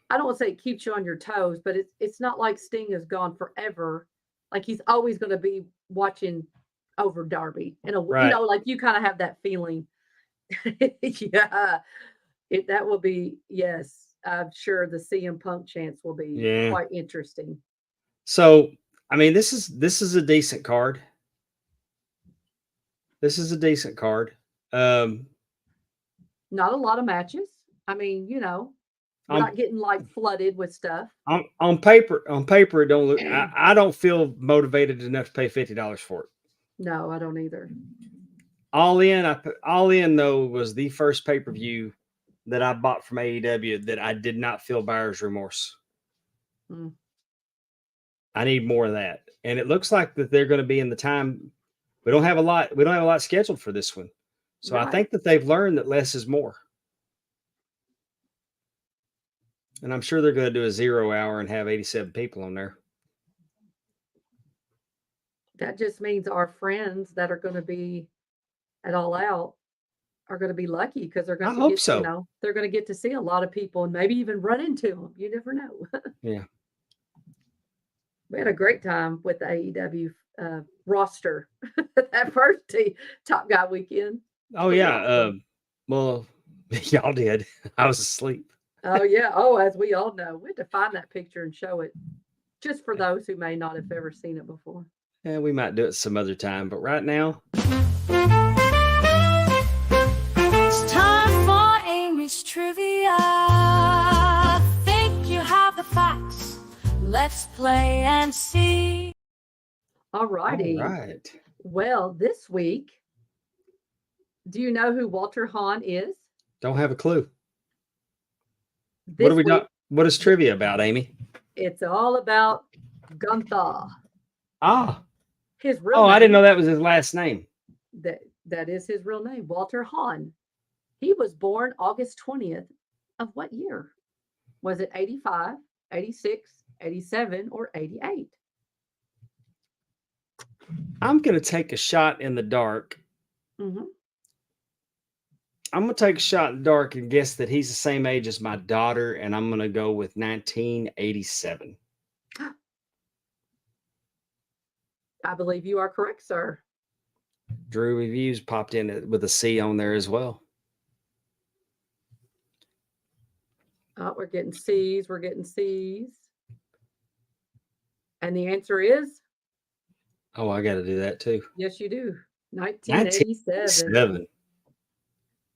I don't want to say it keeps you on your toes, but it's not like Sting is gone forever. Like he's always going to be watching over Darby. Right. Like you kind of have that feeling. Yeah. That will be, yes. I'm sure the CM Punk chance will be quite interesting. So, I mean, this is a decent card. This is a decent card. Not a lot of matches. I mean, we're not getting like flooded with stuff. On paper, it don't look. I don't feel motivated enough to pay $50 for it. No, I don't either. All in though was the first pay-per-view that I bought from AEW that I did not feel buyer's remorse. I need more of that, and it looks like that they're going to be in the time. We don't have a lot scheduled for this one, so right. I think that they've learned that less is more. And I'm sure they're going to do a 0 hour and have 87 people on there. That just means our friends that are going to be at All Out are going to be lucky because they're I going to hope get, so. they're going to get to see a lot of people and maybe even run into them. You never know. Yeah. We had a great time with the AEW roster that first Top Guy weekend. Oh Pretty yeah. awesome. Well, y'all did. I was asleep. Oh yeah. Oh, as we all know, we had to find that picture and show it just for those who may not have ever seen it before. Yeah, we might do it some other time, but right now, It's time for Amy's trivia. Think you have the facts? Let's play and see. All righty. all right. Well, this week, do you know who Walter Hahn is? Don't have a clue. This What do we week, got? What is trivia about, Amy? it's all about Gunther. Ah. His real Oh, name. I didn't know that was his last name. That is his real name, Walter Hahn. He was born August 20th of what year? Was it 85, 86, 87, or 88? I'm going to take a shot in the dark. Mm-hmm. I'm going to take a shot in the dark and guess that he's the same age as my daughter, and I'm going to go with 1987. I believe you are correct, sir. Drew Reviews popped in with a C on there as well. Oh, we're getting C's. We're getting C's. And the answer is Oh, I got to do that too. yes, you do. 1987. 1987.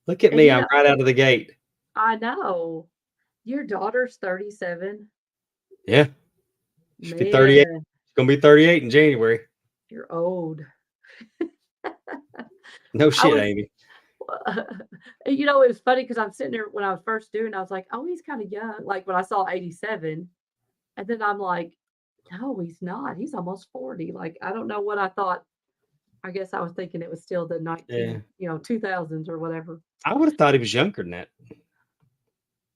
Look at And me. you I'm know- right out of the gate. I know. Your daughter's 37. Yeah. She'll be 38. Man, It's going to be 38 in January. you're old. No shit, was- Amy. You know, it was funny because I'm sitting there when I was first doing, I was like, oh, he's kind of young. Like when I saw 87, and then I'm like, no, he's not. He's almost 40. Like, I don't know what I thought. I guess I was thinking it was still the 2000s or whatever. I would have thought he was younger than that.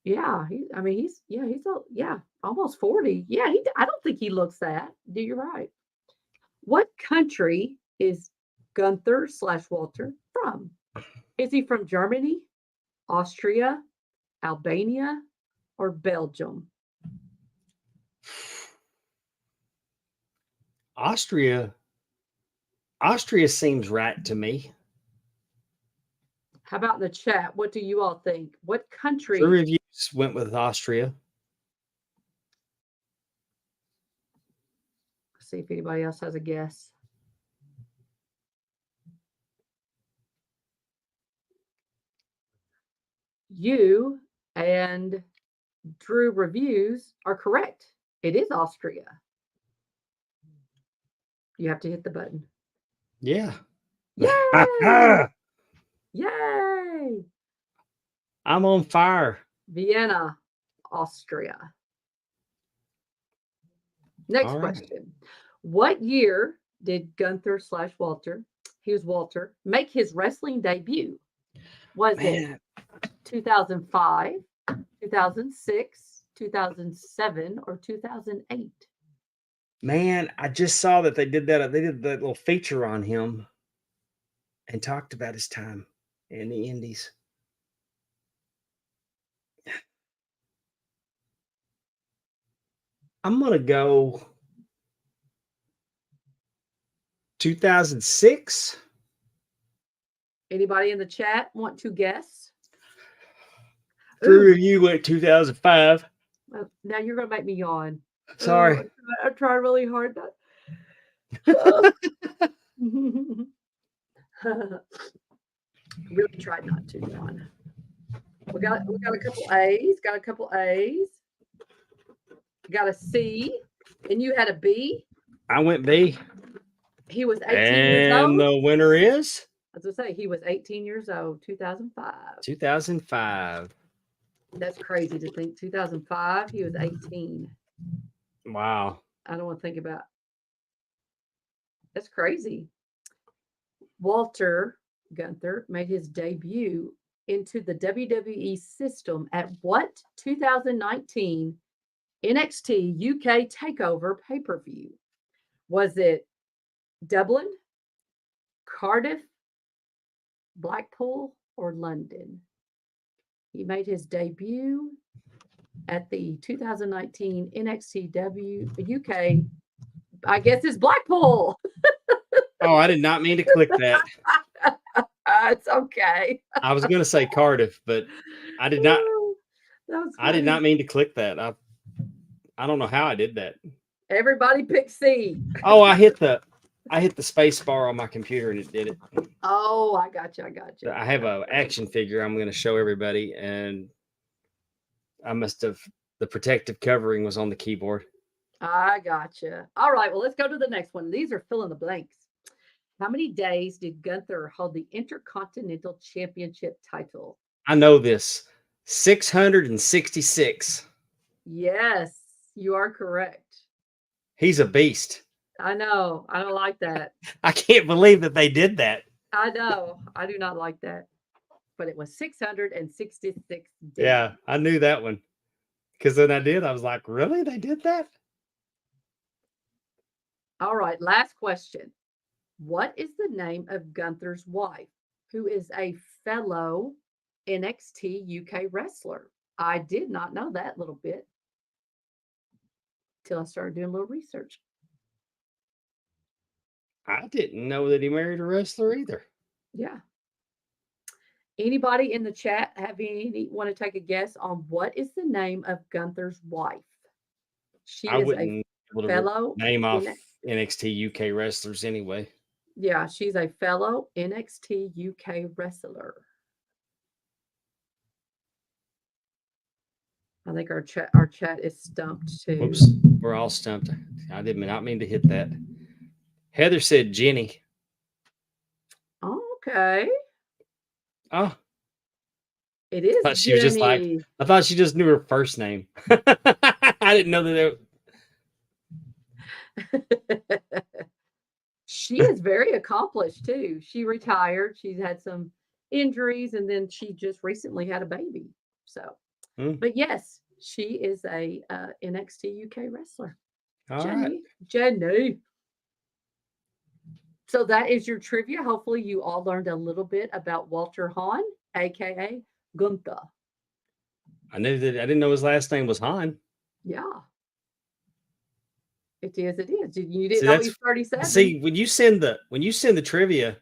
Yeah, he's almost 40. Yeah, I don't think he looks that. You're right. What country is Gunther/Walter from? Is he from Germany, Austria, Albania, or Belgium? Austria seems right to me. How about in the chat? What do you all think? What country? Drew Reviews went with Austria. See if anybody else has a guess. You and Drew Reviews are correct. It is Austria. You have to hit the button. Yeah. Yay! Yay! I'm on fire. Vienna, Austria. Next All right. question. What year did Gunther/Walter, he was Walter, make his wrestling debut? Was it Man, 2005, 2006, 2007, or 2008? man, I just saw that they did that. They did that little feature on him and talked about his time in the Indies. I'm gonna go 2006. Anybody in the chat want to guess? Drew Ooh, Review went 2005. now you're going to make me yawn. Sorry. I'm trying really hard not. Really tried not to, John. We got a couple A's. Got a couple A's. Got a C, and you had a B. I went B. He was 18 years old. And the winner is As I say, he was 18 years old, 2005. 2005. That's crazy to think. 2005, he was 18. Wow. I don't want to think about. That's crazy. Walter Gunther made his debut into the WWE system at what 2019 NXT UK Takeover pay-per-view? Was it Dublin, Cardiff, Blackpool, or London? He made his debut at the 2019 NXT UK. I guess it's Blackpool. Oh, I did not mean to click that. It's okay. I was going to say Cardiff, but I did not. That was I did funny. not mean to click that. I don't know how I did that. Everybody pick C. Oh, I hit the space bar on my computer and it did it. Oh, I got you. I have a action figure I'm going to show everybody, and I must have, the protective covering was on the keyboard. I gotcha. All right, well, let's go to the next one. These are fill in the blanks. How many days did Gunther hold the Intercontinental Championship title? I know this. 666. Yes, you are correct. He's a beast. I know. I don't like that. I can't believe that they did that. I know. I do not like that. But it was 666 days. Yeah, I knew that one. Because then I was like, really? They did that? All right, last question. What is the name of Gunther's wife, who is a fellow NXT UK wrestler? I did not know that little bit till I started doing a little research. I didn't know that he married a wrestler either. Yeah. Anybody in the chat want to take a guess on what is the name of Gunther's wife? She I is wouldn't a be able to fellow name off NXT UK wrestlers anyway. Yeah, she's a fellow NXT UK wrestler. I think our chat is stumped too. Whoops, we're all stumped. I did not mean to hit that. Heather said Jenny. Okay. Oh, It is. I thought she was just like, I thought she just knew her first name. I didn't know that. She is very accomplished too. She retired. She's had some injuries, and then she just recently had a baby. So, but yes, she is a NXT UK wrestler. Jenny. So that is your trivia. Hopefully, you all learned a little bit about Walter Hahn, aka Gunther. I knew that. I didn't know his last name was Hahn. Yeah. It is. You didn't know he's 37. See, when you send the trivia,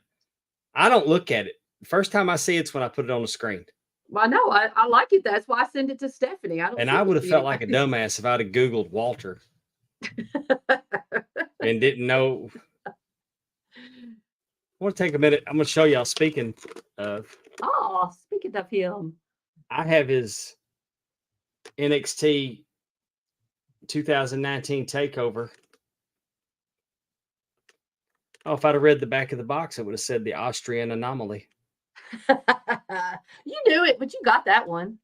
I don't look at it. The first time I see it's when I put it on the screen. Well, I know. I like it. That's why I send it to Stephanie. I would have felt like a dumbass if I'd have Googled Walter and didn't know. I want to take a minute. I'm going to show y'all. Speaking of him, I have his NXT 2019 takeover. Oh, if I'd have read the back of the box, it would have said the Austrian Anomaly. You knew it, but you got that one.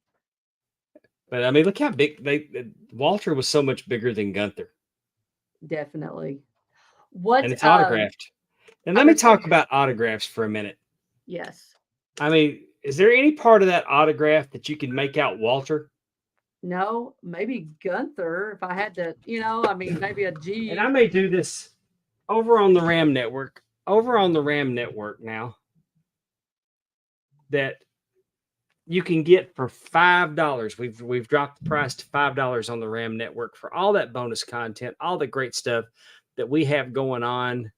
But I mean, look how big Walter was. So much bigger than Gunther. Definitely. And it's autographed. And let me talk about autographs for a minute. Yes. I mean, is there any part of that autograph that you can make out Walter? No, maybe Gunther. If I had to, maybe a G. And I may do this over on the Ram Network. Over on the Ram Network now, that you can get for $5. We've dropped the price to $5 on the Ram Network for all that bonus content, all the great stuff that we have going on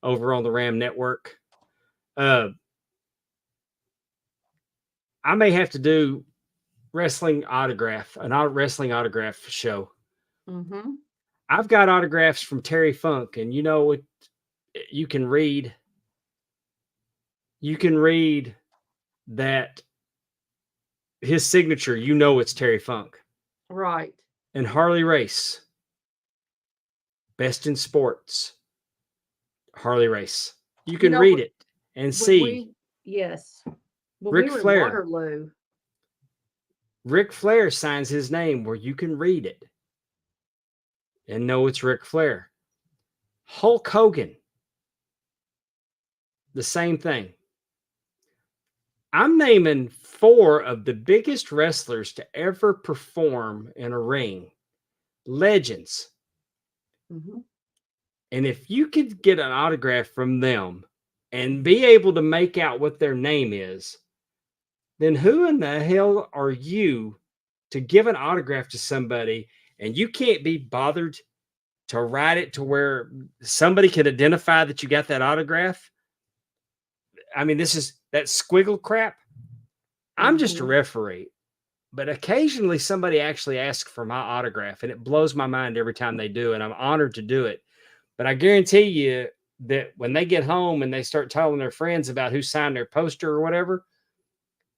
over on the Ram Network. I may have to do wrestling autograph show. Mm-hmm. I've got autographs from Terry Funk, and you know what? You can read that his signature. You know it's Terry Funk, right? And Harley Race, Best in Sports, Harley Race. You can read it and see. Yes. When Ric we were Flair. in Waterloo. Ric Flair signs his name where you can read it and know it's Ric Flair. Hulk Hogan, the same thing. I'm naming 4 of the biggest wrestlers to ever perform in a ring. Legends. Mm-hmm. And if you could get an autograph from them and be able to make out what their name is, then who in the hell are you to give an autograph to somebody and you can't be bothered to write it to where somebody can identify that you got that autograph? I mean, this is that squiggle crap. I'm just a Mhm. referee, but occasionally somebody actually asks for my autograph, and it blows my mind every time they do, and I'm honored to do it. But I guarantee you that when they get home and they start telling their friends about who signed their poster or whatever,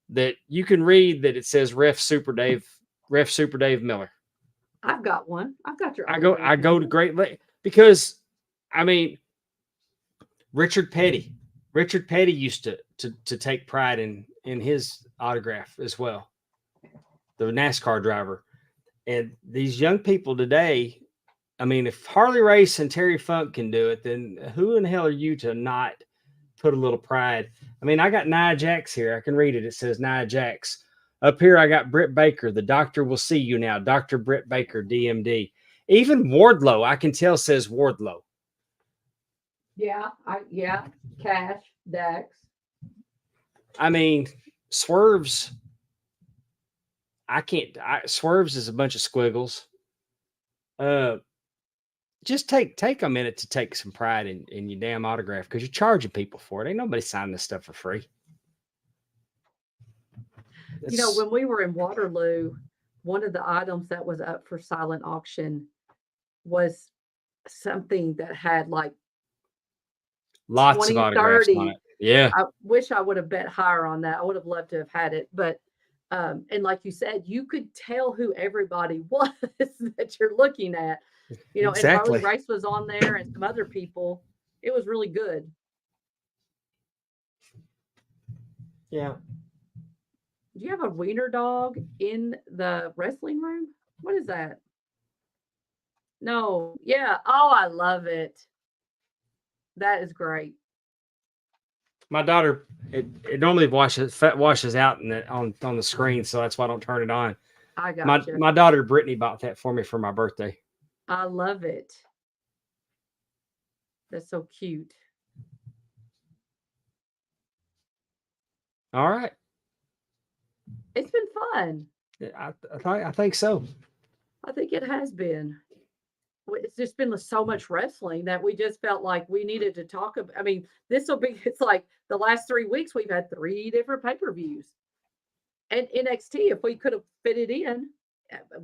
that you can read that it says Ref Super Dave Miller. I've got one. I've got your I autograph go to number. great because I mean Richard Petty. Richard Petty used to take pride in his autograph as well. The NASCAR driver. And these young people today, I mean, if Harley Race and Terry Funk can do it, then who in the hell are you to not put a little pride? I mean, I got Nia Jax here. I can read it. It says Nia Jax. Up here, I got Britt Baker. The doctor will see you now. Dr. Britt Baker, DMD. Even Wardlow, I can tell, says Wardlow. Yeah, Cash, Dax. I mean, Swerves. Swerves is a bunch of squiggles. Just take a minute to take some pride in your damn autograph because you're charging people for it. Ain't nobody signing this stuff for free. When we were in Waterloo, one of the items that was up for silent auction was something that had like Lots of 20, autographs on 30. it. Yeah. I wish I would have bet higher on that. I would have loved to have had it. But and like you said, you could tell who everybody was that you're looking at. And Harley Exactly. Race was on there and some other people. It was really good. Yeah. Do you have a wiener dog in the wrestling room? What is that? No. Yeah. Oh, I love it. That is great. My daughter, it normally washes out on the screen, so that's why I don't turn it on. I got you. My daughter Brittany bought that for me for my birthday. I love it. That's so cute. All right. It's been fun. I think so. I think it has been. It's just been so much wrestling that we just felt like we needed to talk about. I mean, it's like the last 3 weeks we've had 3 different pay-per-views. And NXT, if we could have fit it in,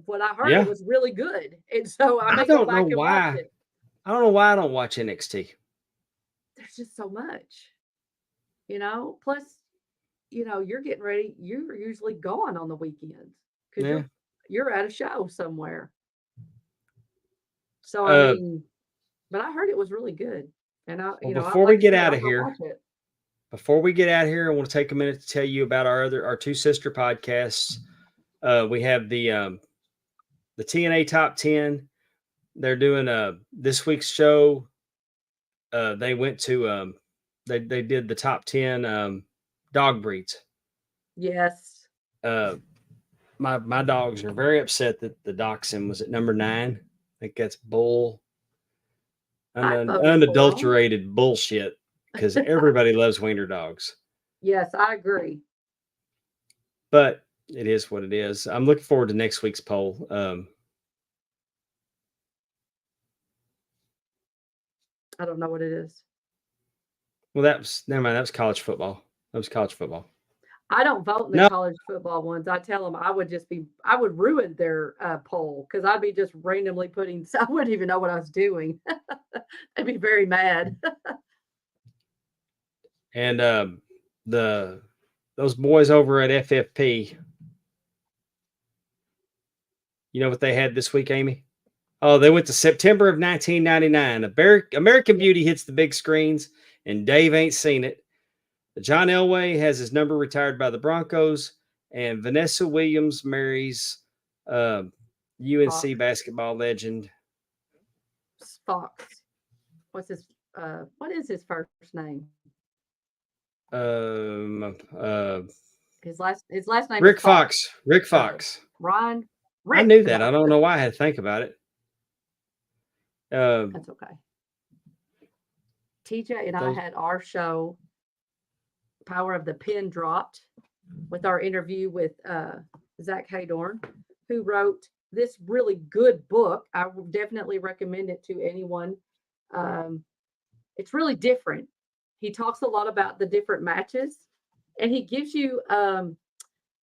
what I heard, Yeah. it was really good. And so I may don't go back know and why. watch it. I don't know why I don't watch NXT. There's just so much, plus, you're getting ready. You're usually gone on the weekends because Yeah. you're at a show somewhere. So, but I heard it was really good. And before we get out of I'll here, watch it. I want to take a minute to tell you about our 2 sister podcasts. We have the TNA Top 10. They're doing this week's show. They went to they did the top 10 dog breeds. Yes. My dogs are very upset that the dachshund was at number 9. I think that's bull. Unadulterated bullshit because everybody loves wiener dogs. Yes, I agree. But it is what it is. I'm looking forward to next week's poll. I don't know what it is. Well, never mind. That was college football. I don't vote in the college football ones. I tell them I would ruin their poll because I'd be just randomly I wouldn't even know what I was doing. I'd be very mad. And those boys over at FFP, you know what they had this week, Amy? Oh, they went to September of 1999. American Beauty hits the big screens, and Dave ain't seen it. John Elway has his number retired by the Broncos, and Vanessa Williams marries UNC basketball legend Fox. What is his first name? His last name Rick is Fox. Rick Fox. Ron. I knew that. I don't know why I had to think about it. That's okay. TJ and I had our show, Power of the Pin, dropped with our interview with Zach Haydorn, who wrote this really good book. I would definitely recommend it to anyone. It's really different. He talks a lot about the different matches, and he gives you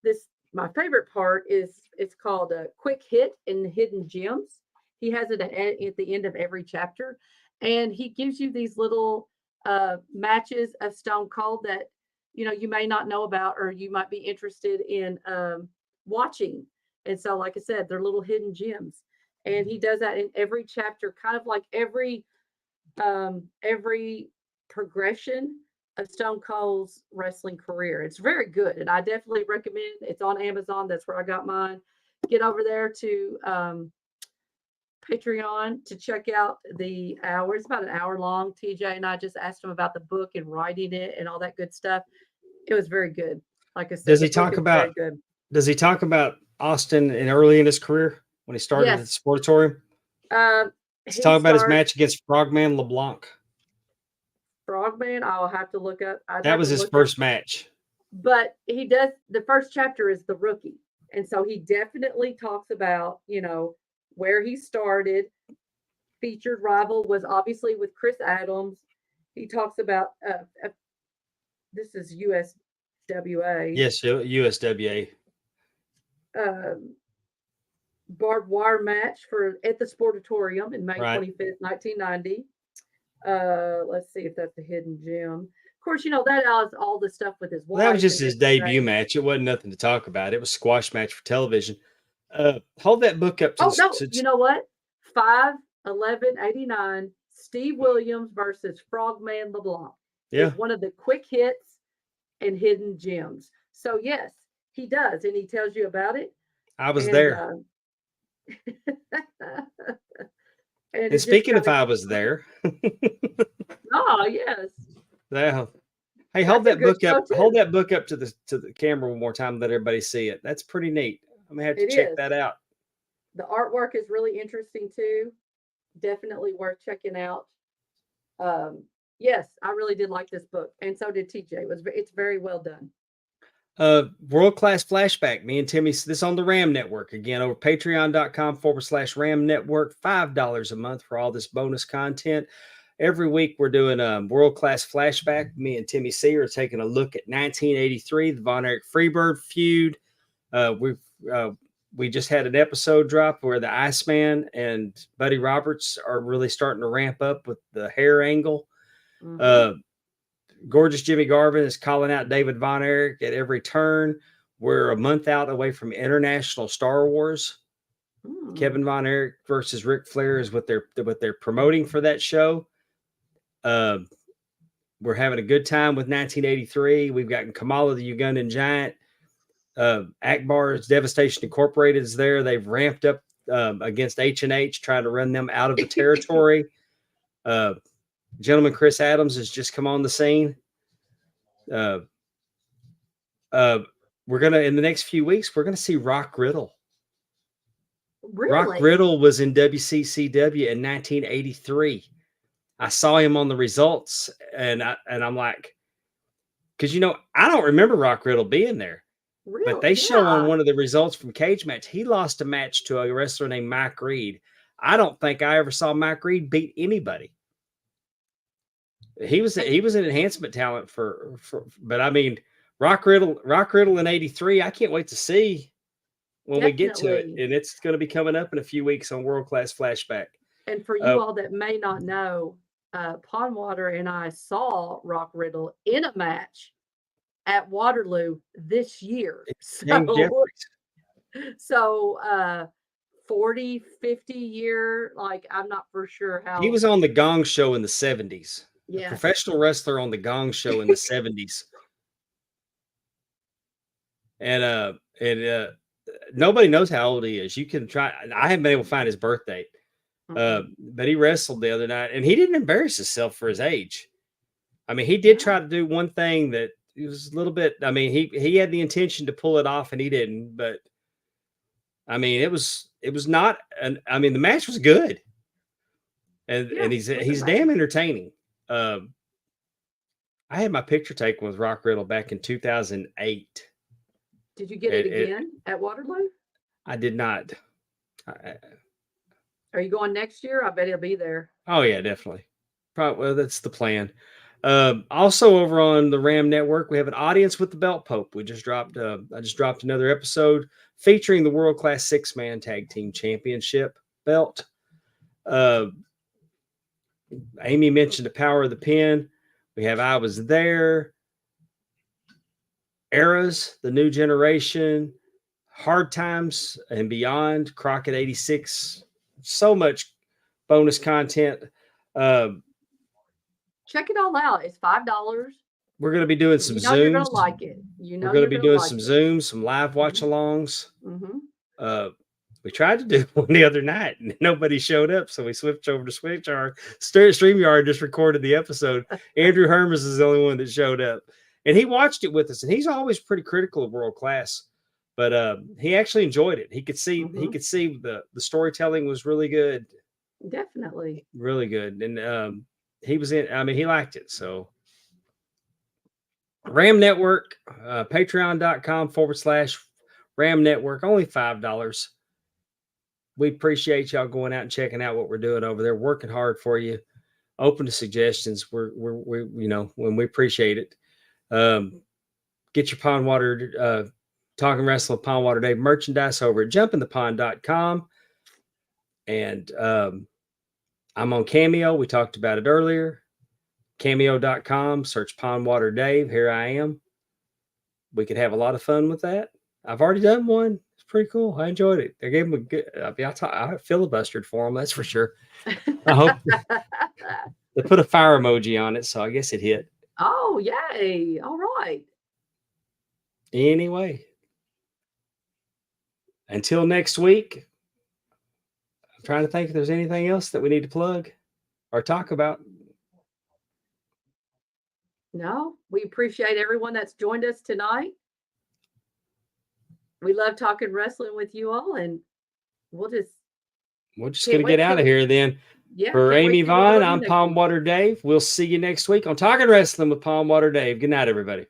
this. My favorite part is it's called a quick hit in hidden gems. He has it at the end of every chapter, and he gives you these little matches of Stone Cold that you may not know about, or you might be interested in watching. And so, like I said, they're little hidden gems, and he does that in every chapter, kind of like every progression of Stone Cold's wrestling career. It's very good, and I definitely recommend. It's on Amazon. That's where I got mine. Get over there to Patreon to check out the hour. It's about an hour long. TJ and I just asked him about the book and writing it and all that good stuff. It was very good. Like I said, Does he talk about? Does he talk about Austin and early in his career when he started at the Sportatorium? He's talking about his match against Frogman LeBlanc. Frogman, I'll have to look up. That was his first match. But he does. The first chapter is the rookie, and so he definitely talks about where he started. Featured rival was obviously with Chris Adams. He talks about this is USWA. Yes, USWA. Barbed wire match at the Sportatorium in May 25th, 1990. Let's see if that's a hidden gem. Of course, that has all the stuff with his wife. That was just his debut match. It wasn't nothing to talk about. It was a squash match for television. Hold that book up to you know what? 5/11/89, Steve Williams versus Frogman LeBlanc. Yeah. Is one of the quick hits and hidden gems. So yes, he does, and he tells you about it. I was there. And speaking of I was there. Oh, yes. Yeah. Hey, hold that book up. Hold that book up to the camera one more time. Let everybody see it. That's pretty neat. I'm gonna have to check that out. The artwork is really interesting too. Definitely worth checking out. Yes, I really did like this book, and so did TJ. It's very well done. World Class Flashback. Me and Timmy, this on the Ram Network again over patreon.com/Ram Network. $5 a month for all this bonus content. Every week we're doing a World Class Flashback. Me and Timmy C are taking a look at 1983, the Von Erich Freebird feud. We just had an episode drop where the Iceman and Buddy Roberts are really starting to ramp up with the hair angle. Mm-hmm. Gorgeous Jimmy Garvin is calling out David Von Erich at every turn. We're a month out away from International Star Wars. Kevin Von Erich versus Ric Flair is what they're promoting for that show. We're having a good time with 1983. We've got Kamala the Ugandan Giant. Akbar's Devastation Incorporated is there. They've ramped up against H&H, trying to run them out of the territory. Gentleman Chris Adams has just come on the scene. We're gonna in the next few weeks we're gonna see Rock Riddle. Really? Rock Riddle was in WCCW in 1983. I saw him on the results, and I'm like, because I don't remember Rock Riddle being there. Really? But they show on one of the results from Cage Match, he lost a match to a wrestler named Mike Reed. I don't think I ever saw Mike Reed beat anybody. He was an enhancement talent but I mean, Rock Riddle in 83. I can't wait to see when we get to it, and it's going to be coming up in a few weeks on World Class Flashback. And for you all that may not know, Pondwater and I saw Rock Riddle in a match at Waterloo this year. So 40, 50 year, like I'm not for sure how. He was on the Gong Show in the 70s. Yeah. Professional wrestler on the Gong Show in the 70s. And nobody knows how old he is. You can try. I haven't been able to find his birth date. But he wrestled the other night, and he didn't embarrass himself for his age. I mean, he did try to do one thing that he was a little bit. I mean, he had the intention to pull it off, and he didn't. But I mean, it was not. I mean, the match was good, and he's damn entertaining. I had my picture taken with Rock Riddle back in 2008. Did you get it It- again at Waterloo? I did not. I- Are you going next year? I bet he'll be there. Oh yeah, definitely. Probably, well, that's the plan. Also, over on the Ram Network, we have an audience with the Belt Pope. We just dropped. I just dropped another episode featuring the World Class 6-Man Tag Team Championship belt. Amy mentioned the Power of the Pen. We have I Was There, Eras, the New Generation, Hard Times and Beyond, Crockett 86. So much bonus content. Check it all out. It's $5. We're going to be doing some You know you're Zooms. gonna like it. You know We're going to you're be doing like some it. Zooms, some live watch alongs. Mhm. We tried to do one the other night and nobody showed up. So we switched over to SwitchYard. StreamYard just recorded the episode. Andrew Hermes is the only one that showed up. And he watched it with us. And he's always pretty critical of World Class. But he actually enjoyed it. He could see the storytelling was really good. Definitely. Really good. And he was in, I mean, he liked it. So Ram Network, patreon.com/Ram Network, only $5. We appreciate y'all going out and checking out what we're doing over there, working hard for you, open to suggestions. We're you know, when we appreciate it. Get your Pondwater Talking Wrestling Pondwater Dave merchandise over at jumpinthepond.com. And I'm on Cameo. We talked about it earlier. Cameo.com, search Pondwater Dave. Here I am. We could have a lot of fun with that. I've already done one. It's pretty cool. I enjoyed it. I gave them a good, I filibustered for them, that's for sure. I hope they put a fire emoji on it, so I guess it hit. Oh, yay. All right. Anyway, until next week, I'm trying to think if there's anything else that we need to plug or talk about. No, we appreciate everyone that's joined us tonight. We love talking wrestling with you all, and we're just going to get out of here then. Yeah. For can't wait Amy to go Vaughn, over I'm next week. Pondwater Dave. We'll see you next week on Talking Wrestling with Pondwater Dave. Good night, everybody.